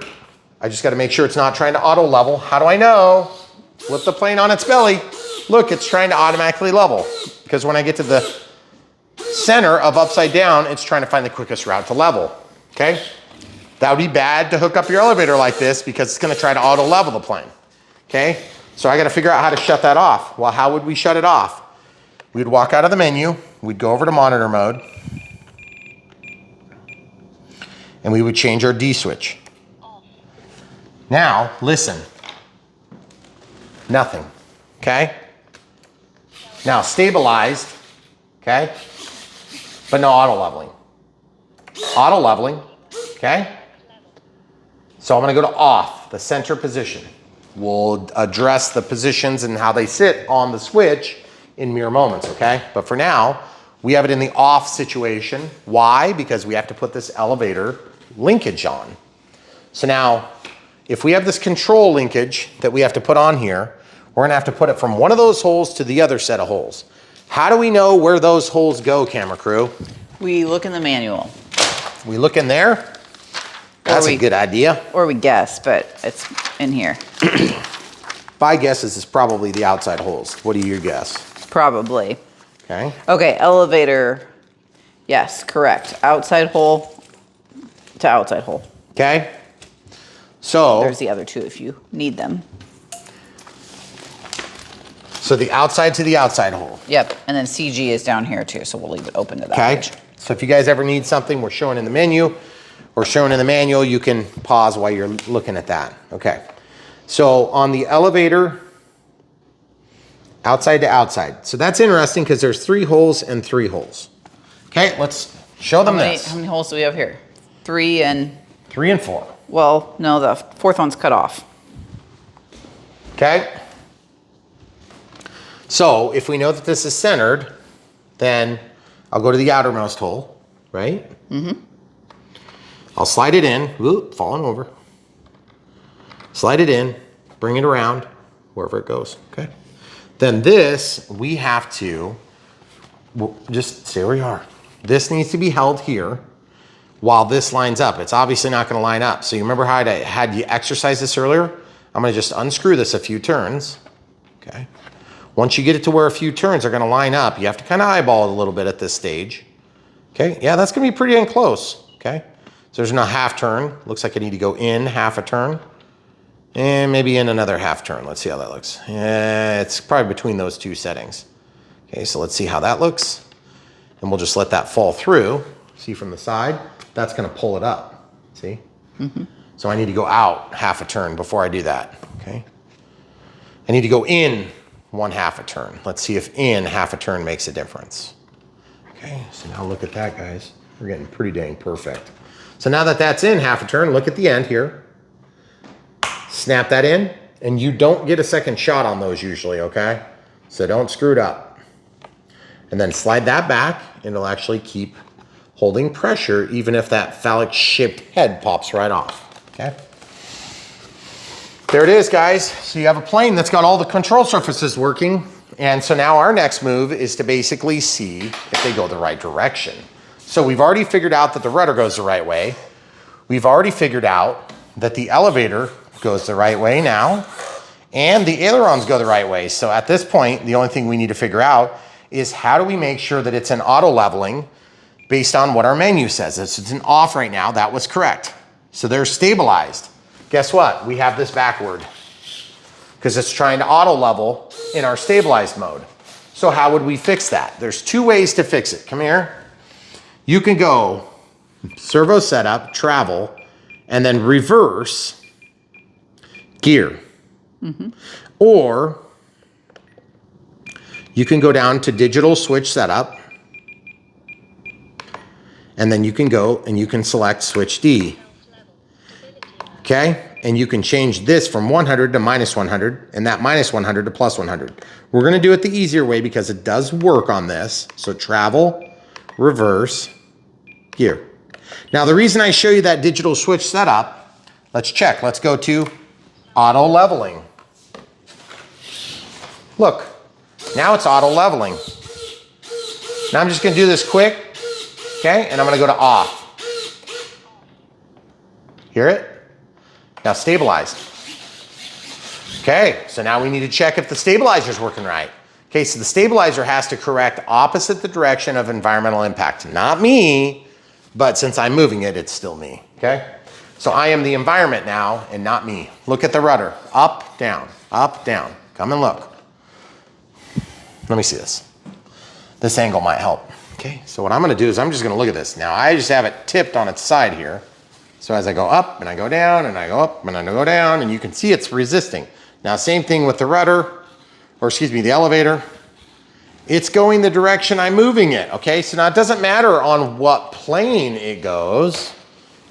S1: I just gotta make sure it's not trying to auto level. How do I know? Flip the plane on its belly. Look, it's trying to automatically level. Because when I get to the center of upside down, it's trying to find the quickest route to level, okay? That would be bad to hook up your elevator like this because it's gonna try to auto level the plane, okay? So I gotta figure out how to shut that off. Well, how would we shut it off? We'd walk out of the menu, we'd go over to monitor mode, and we would change our D switch. Now, listen. Nothing, okay? Now, stabilized, okay? But no auto leveling. Auto leveling, okay? So I'm gonna go to off, the center position. We'll address the positions and how they sit on the switch in mere moments, okay? But for now, we have it in the off situation. Why? Because we have to put this elevator linkage on. So now, if we have this control linkage that we have to put on here, we're gonna have to put it from one of those holes to the other set of holes. How do we know where those holes go, camera crew?
S2: We look in the manual.
S1: We look in there? That's a good idea.
S2: Or we guess, but it's in here.
S1: My guess is it's probably the outside holes. What do you guess?
S2: Probably.
S1: Okay.
S2: Okay, elevator. Yes, correct. Outside hole to outside hole.
S1: Okay. So
S2: There's the other two if you need them.
S1: So the outside to the outside hole.
S2: Yep, and then CG is down here too, so we'll leave it open to that.
S1: Okay.
S2: Page.
S1: So if you guys ever need something, we're showing in the menu or showing in the manual, you can pause while you're looking at that. Okay. So on the elevator, outside to outside. So that's interesting because there's 3 holes and 3 holes. Okay, let's show them this.
S2: How many holes do we have here? 3 and...
S1: 3 and 4.
S2: Well, no, the 4th one's cut off.
S1: Okay. So if we know that this is centered, Then I'll go to the outermost hole, right? I'll slide it in, whoop, falling over. Slide it in, bring it around, wherever it goes, okay? Then this, we have to, just stay where you are. This needs to be held here while this lines up. It's obviously not gonna line up. So you remember how I had you exercise this earlier? I'm gonna just unscrew this a few turns, okay? Once you get it to where a few turns are gonna line up, you have to kind of eyeball it a little bit at this stage. Okay, yeah, that's gonna be pretty dang close, okay? So there's a half turn. Looks like I need to go in half a turn and maybe in another half turn. Let's see how that looks. Yeah, it's probably between those two settings. Okay, so let's see how that looks. And we'll just let that fall through. See from the side, that's gonna pull it up, see? So I need to go out half a turn before I do that, okay? I need to go in 1/2 a turn. Let's see if in half a turn makes a difference. Okay, so now look at that, guys. We're getting pretty dang perfect. So now that that's in half a turn, look at the end here. Snap that in, and you don't get a second shot on those usually, okay? So don't screw it up. And then slide that back, and it'll actually keep holding pressure even if that phallic-shaped head pops right off, okay? There it is, guys. So you have a plane that's got all the control surfaces working. And so now our next move is to basically see if they go the right direction. So we've already figured out that the rudder goes the right way. We've already figured out that the elevator goes the right way now, and the ailerons go the right way. So at this point, the only thing we need to figure out is how do we make sure that it's an auto leveling based on what our menu says. If it's an off right now, that was correct. So they're stabilized. Guess what? We have this backward because it's trying to auto level in our stabilized mode. So how would we fix that? There's two ways to fix it. Come here. You can go servo setup, travel, and then reverse gear. Or you can go down to digital switch setup, and then you can go and you can select switch D. Okay, and you can change this from 100 to -100 and that -100 to +100. We're gonna do it the easier way because it does work on this. So travel, reverse, gear. Now the reason I show you that digital switch setup, let's check. Let's go to auto leveling. Look, now it's auto leveling. Now I'm just gonna do this quick, okay? And I'm gonna go to off. Hear it? Now stabilized. Okay, so now we need to check if the stabilizer's working right. Okay, so the stabilizer has to correct opposite the direction of environmental impact. Not me, but since I'm moving it, it's still me, okay? So I am the environment now and not me. Look at the rudder, up, down, come and look. Let me see this. This angle might help. Okay, so what I'm gonna do is I'm just gonna look at this. Now I just have it tipped on its side here. So as I go up and I go down and I go up and I go down, and you can see it's resisting. Now same thing with the rudder, or excuse me, the elevator. It's going the direction I'm moving it, okay? So now it doesn't matter on what plane it goes,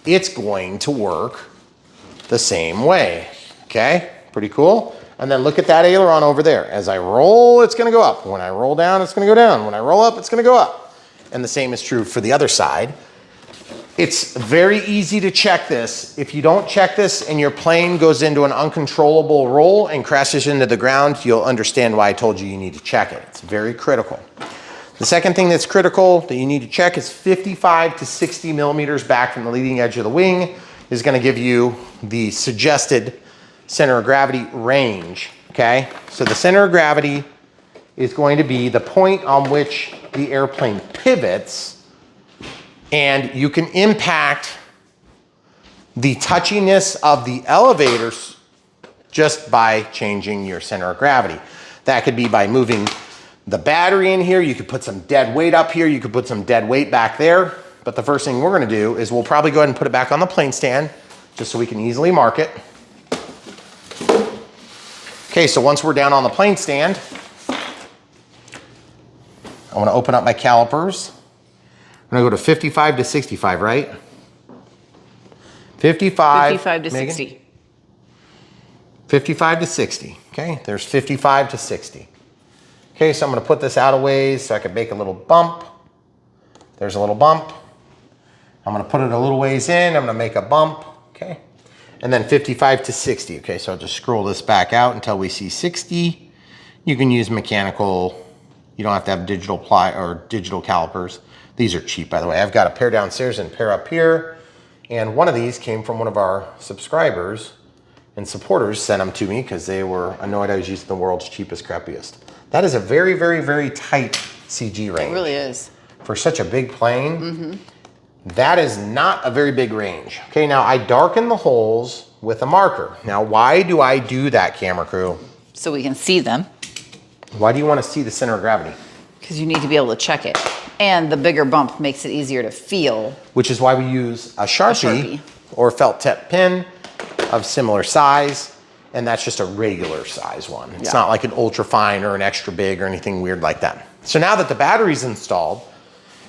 S1: it's going to work the same way, okay? Pretty cool. And then look at that aileron over there. As I roll, it's gonna go up. When I roll down, it's gonna go down. When I roll up, it's gonna go up. And the same is true for the other side. It's very easy to check this. If you don't check this and your plane goes into an uncontrollable roll and crashes into the ground, you'll understand why I told you you need to check it. It's very critical. The second thing that's critical that you need to check is 55 to 60 millimeters back from the leading edge of the wing is gonna give you the suggested center of gravity range, okay? So the center of gravity is going to be the point on which the airplane pivots, and you can impact the touchiness of the elevators just by changing your center of gravity. That could be by moving the battery in here. You could put some dead weight up here. You could put some dead weight back there. But the first thing we're gonna do is we'll probably go ahead and put it back on the plane stand just so we can easily mark it. Okay, so once we're down on the plane stand, I wanna open up my calipers. I'm gonna go to 55 to 65, right? 55.
S2: 55 to
S1: Megan?
S2: 60.
S1: 55 to 60, okay? There's 55 to 60. Okay, so I'm gonna put this out a ways so I can make a little bump. There's a little bump. I'm gonna put it a little ways in, I'm gonna make a bump, okay? And then 55 to 60, okay? So I'll just scroll this back out until we see 60. You can use mechanical, you don't have to have digital ply or digital calipers. These are cheap, by the way. I've got a pair downstairs and a pair up here. And one of these came from one of our subscribers and supporters sent them to me because they were annoyed I was using the world's cheapest, crappiest. That is a very, very, very tight CG range.
S2: It really is.
S1: For such a big plane, that is not a very big range. Okay, now I darken the holes with a marker. Now, why do I do that, camera crew?
S2: So we can see them.
S1: Why do you want to see the center of gravity?
S2: Because you need to be able to check it. And the bigger bump makes it easier to feel.
S1: Which is why we use a Sharpie or felt tip pin of similar size. And that's just a regular size one. It's not like an ultra fine or an extra big or anything weird like that. So now that the battery's installed,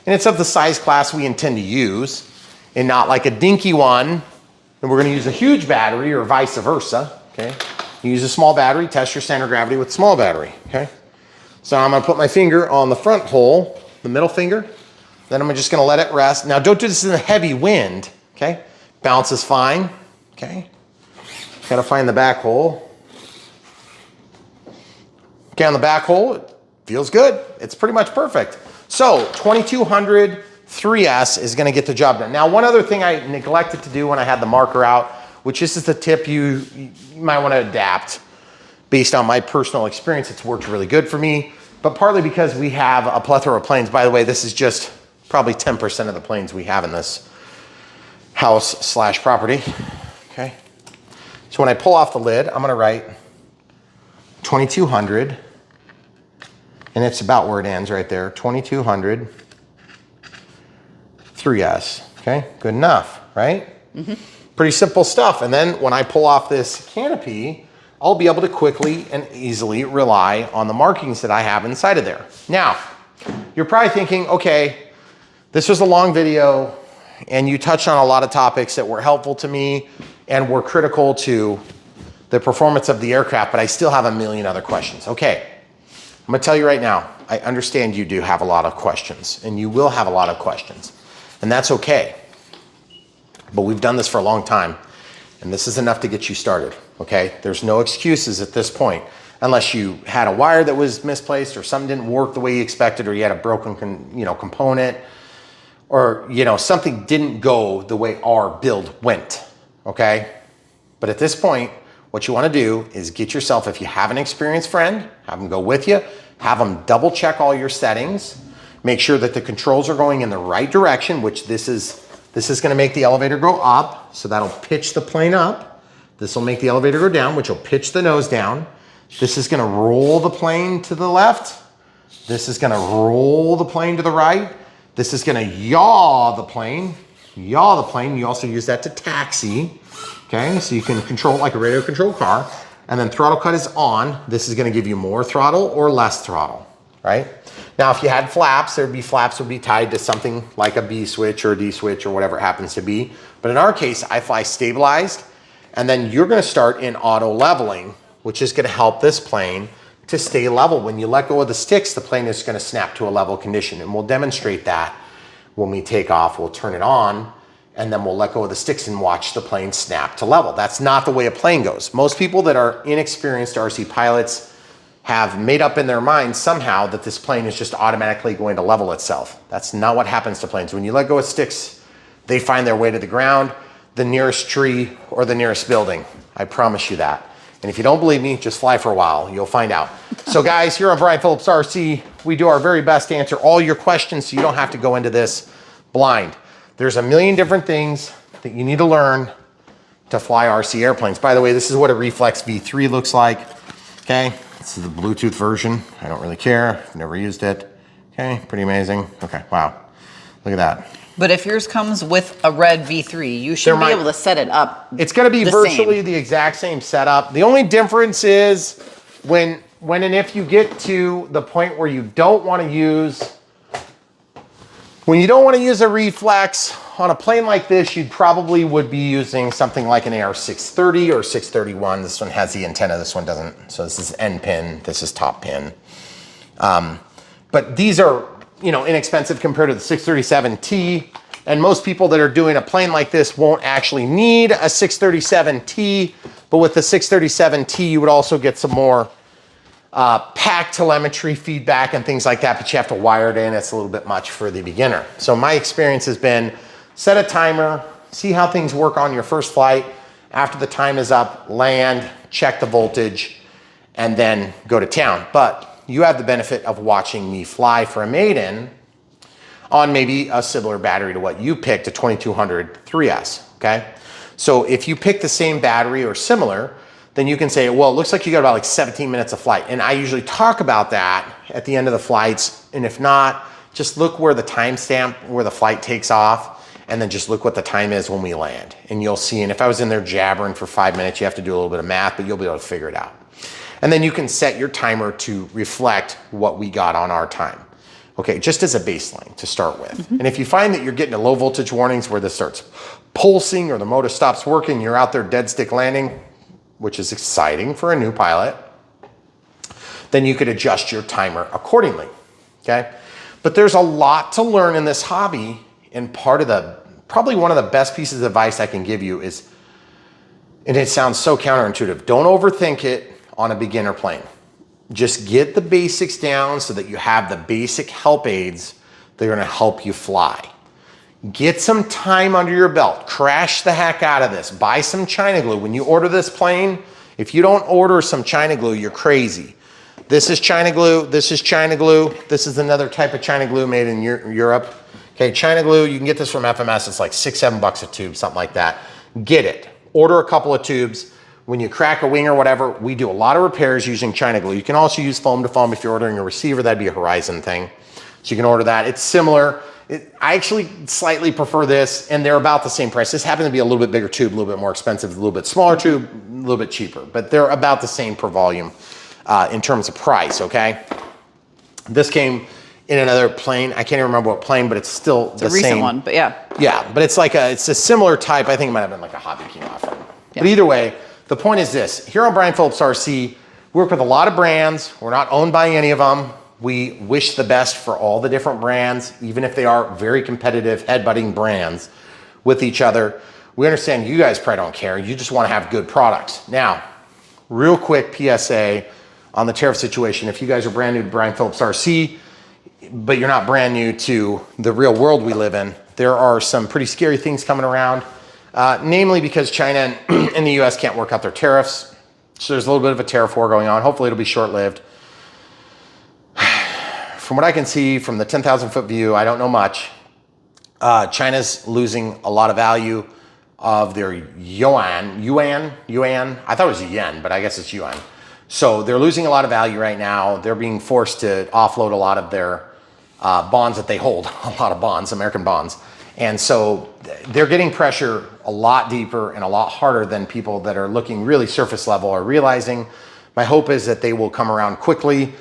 S1: and it's of the size class we intend to use, and not like a dinky one, and we're gonna use a huge battery or vice versa, okay? You use a small battery, test your center of gravity with small battery, okay? So I'm gonna put my finger on the front hole, the middle finger, then I'm just gonna let it rest. Now don't do this in a heavy wind, okay? Bounce is fine, okay? Gotta find the back hole. Okay, on the back hole, it feels good. It's pretty much perfect. So 2200 3S is gonna get the job done. Now, one other thing I neglected to do when I had the marker out, which this is the tip you might wanna adapt based on my personal experience. It's worked really good for me, but partly because we have a plethora of planes. By the way, this is just probably 10% of the planes we have in this house / property, okay? So when I pull off the lid, I'm gonna write 2200, and it's about where it ends right there, 2200 3S, okay? Good enough, right? Pretty simple stuff. And then when I pull off this canopy, I'll be able to quickly and easily rely on the markings that I have inside of there. Now, you're probably thinking, okay, this was a long video and you touched on a lot of topics that were helpful to me and were critical to the performance of the aircraft, but I still have a million other questions. Okay, I'm gonna tell you right now, I understand you do have a lot of questions and you will have a lot of questions, and that's okay. But we've done this for a long time and this is enough to get you started, okay? There's no excuses at this point, unless you had a wire that was misplaced or something didn't work the way you expected, or you had a broken component, or something didn't go the way our build went, okay? But at this point, what you want to do is get yourself, if you have an experienced friend, have them go with you, have them double check all your settings, make sure that the controls are going in the right direction, which this is going to make the elevator go up, so that'll pitch the plane up. This will make the elevator go down, which will pitch the nose down. This is going to roll the plane to the left. This is going to roll the plane to the right. This is going to yaw the plane. Yaw the plane. You also use that to taxi. Okay, so you can control it like a radio controlled car. And then throttle cut is on. This is going to give you more throttle or less throttle, right? Now, if you had flaps, flaps would be tied to something like a B switch or a D switch or whatever it happens to be. But in our case, I fly stabilized, and then you're going to start in auto leveling, which is going to help this plane to stay level. When you let go of the sticks, the plane is going to snap to a level condition, and we'll demonstrate that when we take off. We'll turn it on, and then we'll let go of the sticks and watch the plane snap to level. That's not the way a plane goes. Most people that are inexperienced RC pilots have made up in their minds somehow that this plane is just automatically going to level itself. That's not what happens to planes. When you let go of sticks, they find their way to the ground, the nearest tree, or the nearest building. I promise you that. And if you don't believe me, just fly for a while, you'll find out. So guys, here on Brian Phillips RC, we do our very best to answer all your questions so you don't have to go into this blind. There's a million different things that you need to learn to fly RC airplanes. By the way, this is what a Reflex V3 looks like, okay? This is the Bluetooth version. I don't really care, I've never used it. Okay, pretty amazing. Okay, wow, look at that.
S2: But if yours comes with a red V3, you should be able to set it up.
S1: It's gonna be virtually the exact same setup. The only difference is when and if you get to the point where you don't wanna use, when you don't want to use a reflex on a plane like this, you probably would be using something like an AR630 or 631. This one has the antenna, this one doesn't. So this is end pin, this is top pin. But these are, you know, inexpensive compared to the 637T. And most people that are doing a plane like this won't actually need a 637T. But with the 637T, you would also get some more pack telemetry feedback and things like that, but you have to wire it in. It's a little bit much for the beginner. So my experience has been set a timer, see how things work on your first flight. After the time is up, land, check the voltage, and then go to town. But you have the benefit of watching me fly for a maiden on maybe a similar battery to what you picked, a 2200 3S, okay? So if you pick the same battery or similar, then you can say, well, it looks like you got about like 17 minutes of flight. And I usually talk about that at the end of the flights. And if not, just look where the timestamp, where the flight takes off, and then just look what the time is when we land. And you'll see, and if I was in there jabbering for 5 minutes, you have to do a little bit of math, but you'll be able to figure it out. And then you can set your timer to reflect what we got on our time. Okay, just as a baseline to start with. And if you find that you're getting a low voltage warnings where this starts pulsing or the motor stops working, you're out there dead stick landing, which is exciting for a new pilot, then you could adjust your timer accordingly, okay? But there's a lot to learn in this hobby, and probably one of the best pieces of advice I can give you is, and it sounds so counterintuitive, don't overthink it on a beginner plane. Just get the basics down so that you have the basic help aids that are gonna help you fly. Get some time under your belt. Crash the heck out of this. Buy some China glue. When you order this plane, if you don't order some China glue, you're crazy. This is China glue. This is China glue. This is another type of China glue made in Europe. Okay, China glue, you can get this from FMS. It's like $6, $7 a tube, something like that. Get it. Order a couple of tubes. When you crack a wing or whatever, we do a lot of repairs using China glue. You can also use foam to foam if you're ordering a receiver. That'd be a Horizon thing. So you can order that. It's similar. I actually slightly prefer this, and they're about the same price. This happens to be a little bit bigger tube, a little bit more expensive, a little bit smaller tube, a little bit cheaper, but they're about the same per volume in terms of price, okay? This came in another plane. I can't even remember what plane, but it's still the same.
S2: It's a recent one, but yeah.
S1: Yeah, but it's a similar type. I think it might have been like a Hobby King offering. Yeah. But either way, the point is this. Here on Brian Phillips RC, we work with a lot of brands. We're not owned by any of them. We wish the best for all the different brands, even if they are very competitive, head-butting brands with each other. We understand you guys probably don't care. You just want to have good products. Now, real quick PSA on the tariff situation. If you guys are brand new to Brian Phillips RC, but you're not brand new to the real world we live in, there are some pretty scary things coming around, namely because China and the US can't work out their tariffs. So there's a little bit of a tariff war going on. Hopefully it'll be short-lived. From what I can see from the 10,000-foot view, I don't know much. China's losing a lot of value of their yuan. I thought it was yen, but I guess it's yuan. So they're losing a lot of value right now. They're being forced to offload a lot of their bonds that they hold, a lot of bonds, American bonds. And so they're getting pressure a lot deeper and a lot harder than people that are looking really surface level are realizing. My hope is that they will come around quickly.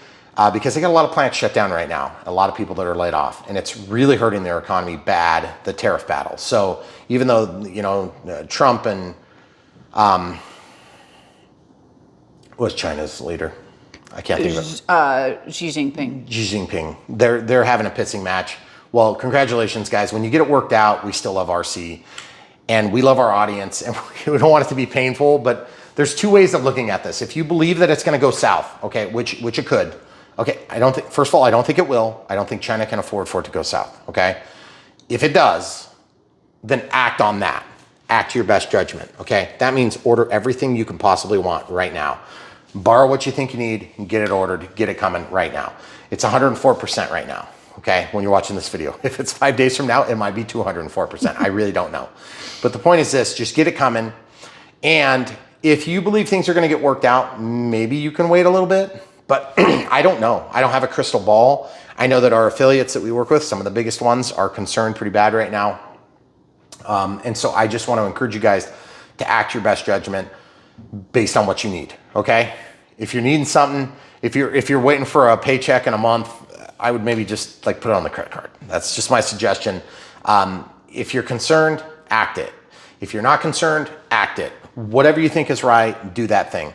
S1: Because they got a lot of plants shut down right now, a lot of people that are laid off, and it's really hurting their economy bad, the tariff battle. So even though, you know, Trump and, what's China's leader? I can't think of it.
S2: Xi Jinping.
S1: Xi Jinping. They're having a pissing match. Well, congratulations, guys. When you get it worked out, we still love RC, and we love our audience, and we don't want it to be painful, but there's two ways of looking at this. If you believe that it's going to go south, okay, which it could. Okay, first of all, I don't think it will. I don't think China can afford for it to go south, okay? If it does, then act on that. Act to your best judgment, okay? That means order everything you can possibly want right now. Borrow what you think you need and get it ordered, get it coming right now. It's 104% right now, okay, when you're watching this video. If it's 5 days from now, it might be 204%. I really don't know. But the point is this, just get it coming. And if you believe things are gonna get worked out, maybe you can wait a little bit. But I don't know. I don't have a crystal ball. I know that our affiliates that we work with, some of the biggest ones, are concerned pretty bad right now. And so I just want to encourage you guys to act your best judgment based on what you need, okay? If you're needing something, if you're waiting for a paycheck in a month, I would maybe just like put it on the credit card. That's just my suggestion. If you're concerned, act it. If you're not concerned, act it. Whatever you think is right, do that thing.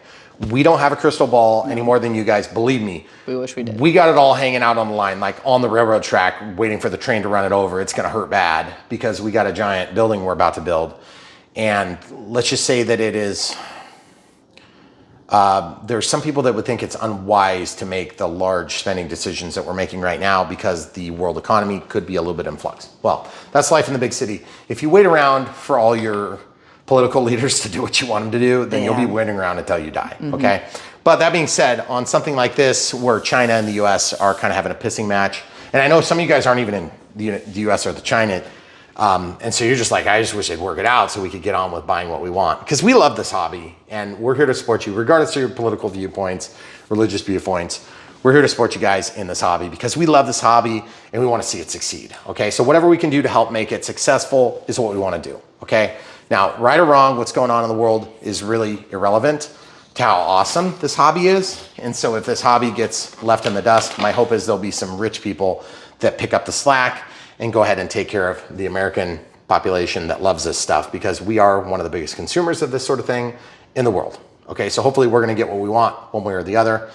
S1: We don't have a crystal ball any more than you guys, believe me.
S2: We wish we did.
S1: We got it all hanging out on the line, like on the railroad track, waiting for the train to run it over. It's gonna hurt bad because we got a giant building we're about to build. And let's just say that it is, there's some people that would think it's unwise to make the large spending decisions that we're making right now because the world economy could be a little bit in flux. Well, that's life in the big city. If you wait around for all your political leaders to do what you want them to do, then you'll be waiting around until you die, okay? But that being said, on something like this, where China and the US are kind of having a pissing match, and I know some of you guys aren't even in the US or the China, and so you're just like, I just wish they'd work it out so we could get on with buying what we want. Because we love this hobby, and we're here to support you, regardless of your political viewpoints, religious viewpoints. We're here to support you guys in this hobby because we love this hobby and we want to see it succeed, okay? So whatever we can do to help make it successful is what we want to do, okay? Now, right or wrong, what's going on in the world is really irrelevant to how awesome this hobby is. And so if this hobby gets left in the dust, my hope is there'll be some rich people that pick up the slack and go ahead and take care of the American population that loves this stuff, because we are one of the biggest consumers of this sort of thing in the world. Okay, so hopefully we're gonna get what we want one way or the other.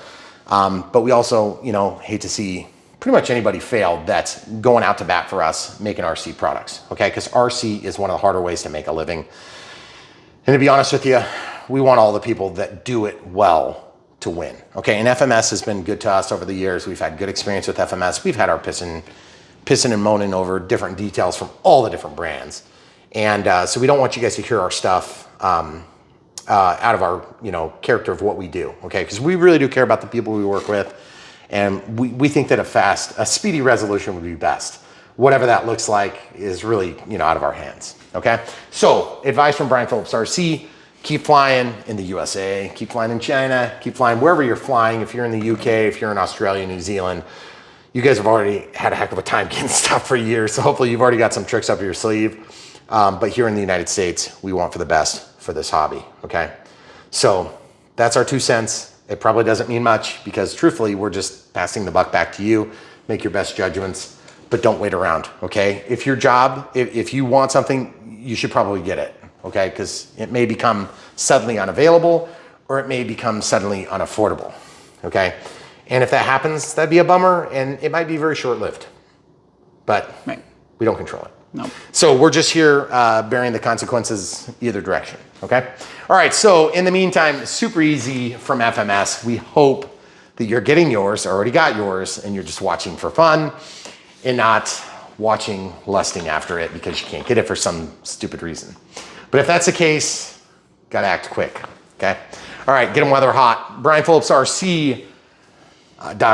S1: But we also, you know, hate to see pretty much anybody fail that's going out to bat for us making RC products, okay? Because RC is one of the harder ways to make a living. And to be honest with you, we want all the people that do it well to win, okay? And FMS has been good to us over the years. We've had good experience with FMS. We've had our pissing and moaning over different details from all the different brands. And so we don't want you guys to hear our stuff out of our, you know, character of what we do, okay? Because we really do care about the people we work with. And we think that a speedy resolution would be best. Whatever that looks like is really, you know, out of our hands, okay? So, advice from Brian Phillips RC, keep flying in the USA, keep flying in China, keep flying wherever you're flying. If you're in the UK, if you're in Australia, New Zealand, you guys have already had a heck of a time getting stuff for years. So hopefully you've already got some tricks up your sleeve. But here in the United States, we want for the best for this hobby, okay? So that's our 2 cents. It probably doesn't mean much because truthfully, we're just passing the buck back to you. Make your best judgments, but don't wait around, okay? If your job, if you want something, you should probably get it, okay? Because it may become suddenly unavailable or it may become suddenly unaffordable, okay? And if that happens, that'd be a bummer and it might be very short-lived, but we don't control it.
S2: No.
S1: So we're just here bearing the consequences either direction, okay? All right, so in the meantime, Super EZ from FMS. We hope that you're getting yours, already got yours, and you're just watching for fun and not watching lusting after it because you can't get it for some stupid reason. But if that's the case, gotta act quick, okay? All right, get them while they're hot. Brian Phillips RC.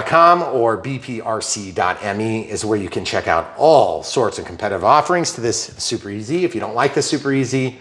S1: .com or bprc.me is where you can check out all sorts of competitive offerings to this Super EZ. If you don't like this Super EZ,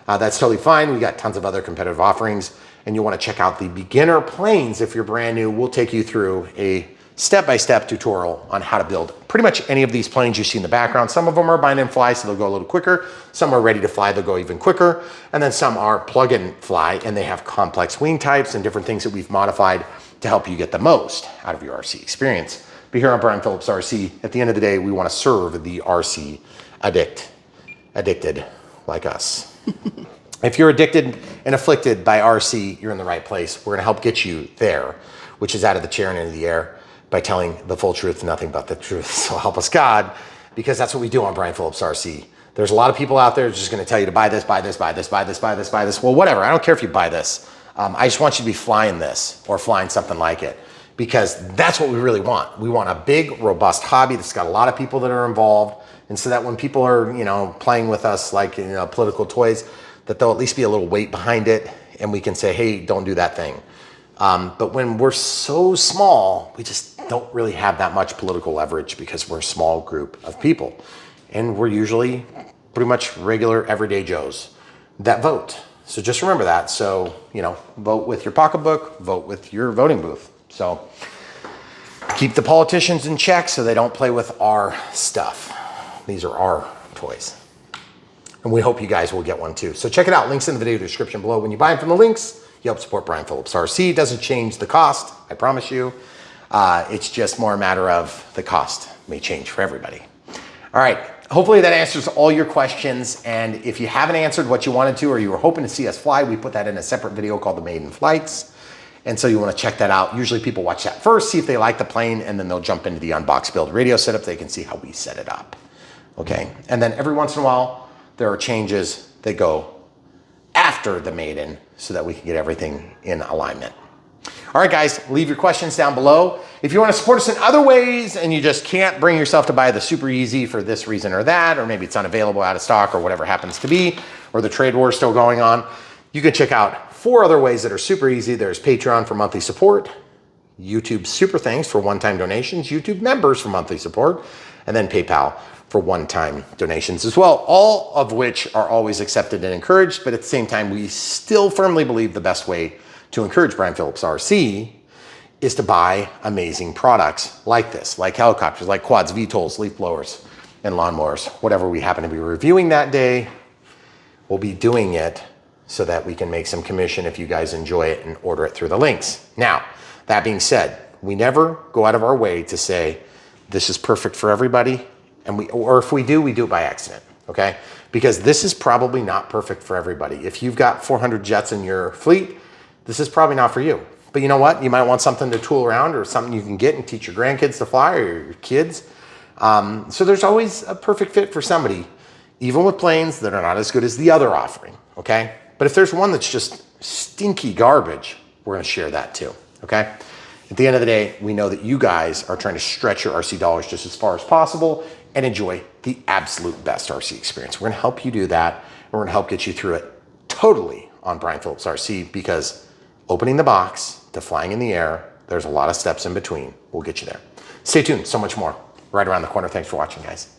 S1: that's totally fine. We got tons of other competitive offerings, and you'll want to check out the beginner planes. If you're brand new, we'll take you through a step-by-step tutorial on how to build pretty much any of these planes you see in the background. Some of them are bind and fly, so they'll go a little quicker. Some are ready to fly, they'll go even quicker. And then some are plug and fly, and they have complex wing types and different things that we've modified to help you get the most out of your RC experience. But here on Brian Phillips RC, at the end of the day, we want to serve the RC addicted like us. If you're addicted and afflicted by RC, you're in the right place. We're going to help get you there, which is out of the chair and into the air, by telling the full truth, nothing but the truth. So help us God, because that's what we do on Brian Phillips RC. There's a lot of people out there just going to tell you to buy this, buy this, buy this, buy this, buy this, buy this. Well, whatever. I don't care if you buy this. I just want you to be flying this or flying something like it, because that's what we really want. We want a big, robust hobby that's got a lot of people that are involved. And so that when people are, you know, playing with us like, you know, political toys, that there'll at least be a little weight behind it. And we can say, hey, don't do that thing. But when we're so small, we just don't really have that much political leverage because we're a small group of people. And we're usually pretty much regular everyday Joes that vote. So just remember that. So, you know, vote with your pocketbook, vote with your voting booth. So keep the politicians in check so they don't play with our stuff. These are our toys. And we hope you guys will get one too. So check it out. Links in the video description below. When you buy them from the links, you help support Brian Phillips RC. It doesn't change the cost, I promise you. It's just more a matter of the cost may change for everybody. All right. Hopefully that answers all your questions. And if you haven't answered what you wanted to, or you were hoping to see us fly, we put that in a separate video called the Maiden Flights. And so you want to check that out. Usually people watch that first, see if they like the plane, and then they'll jump into the Unbox build radio setup. They can see how we set it up. Okay. And then every once in a while, there are changes that go after the maiden so that we can get everything in alignment. All right, guys, leave your questions down below. If you want to support us in other ways and you just can't bring yourself to buy the Super EZ for this reason or that, or maybe it's unavailable, out of stock, or whatever happens to be, or the trade war is still going on, you can check out 4 other ways that are super easy. There's Patreon for monthly support, YouTube Super Thanks for one-time donations, YouTube Members for monthly support, and then PayPal for one-time donations as well, all of which are always accepted and encouraged. But at the same time, we still firmly believe the best way to encourage Brian Phillips RC is to buy amazing products like this, like helicopters, like quads, VTOLs, leaf blowers, and lawnmowers. Whatever we happen to be reviewing that day, we'll be doing it so that we can make some commission if you guys enjoy it and order it through the links. Now, that being said, we never go out of our way to say this is perfect for everybody, or if we do it by accident, okay? Because this is probably not perfect for everybody. If you've got 400 jets in your fleet, this is probably not for you. But you know what? You might want something to tool around, or something you can get and teach your grandkids to fly, or your kids. So there's always a perfect fit for somebody, even with planes that are not as good as the other offering, okay? But if there's one that's just stinky garbage, we're gonna share that too, okay? At the end of the day, we know that you guys are trying to stretch your RC dollars just as far as possible and enjoy the absolute best RC experience. We're gonna help you do that, and we're gonna help get you through it totally on Brian Phillips RC, because opening the box to flying in the air, there's a lot of steps in between. We'll get you there. Stay tuned, so much more right around the corner. Thanks for watching, guys.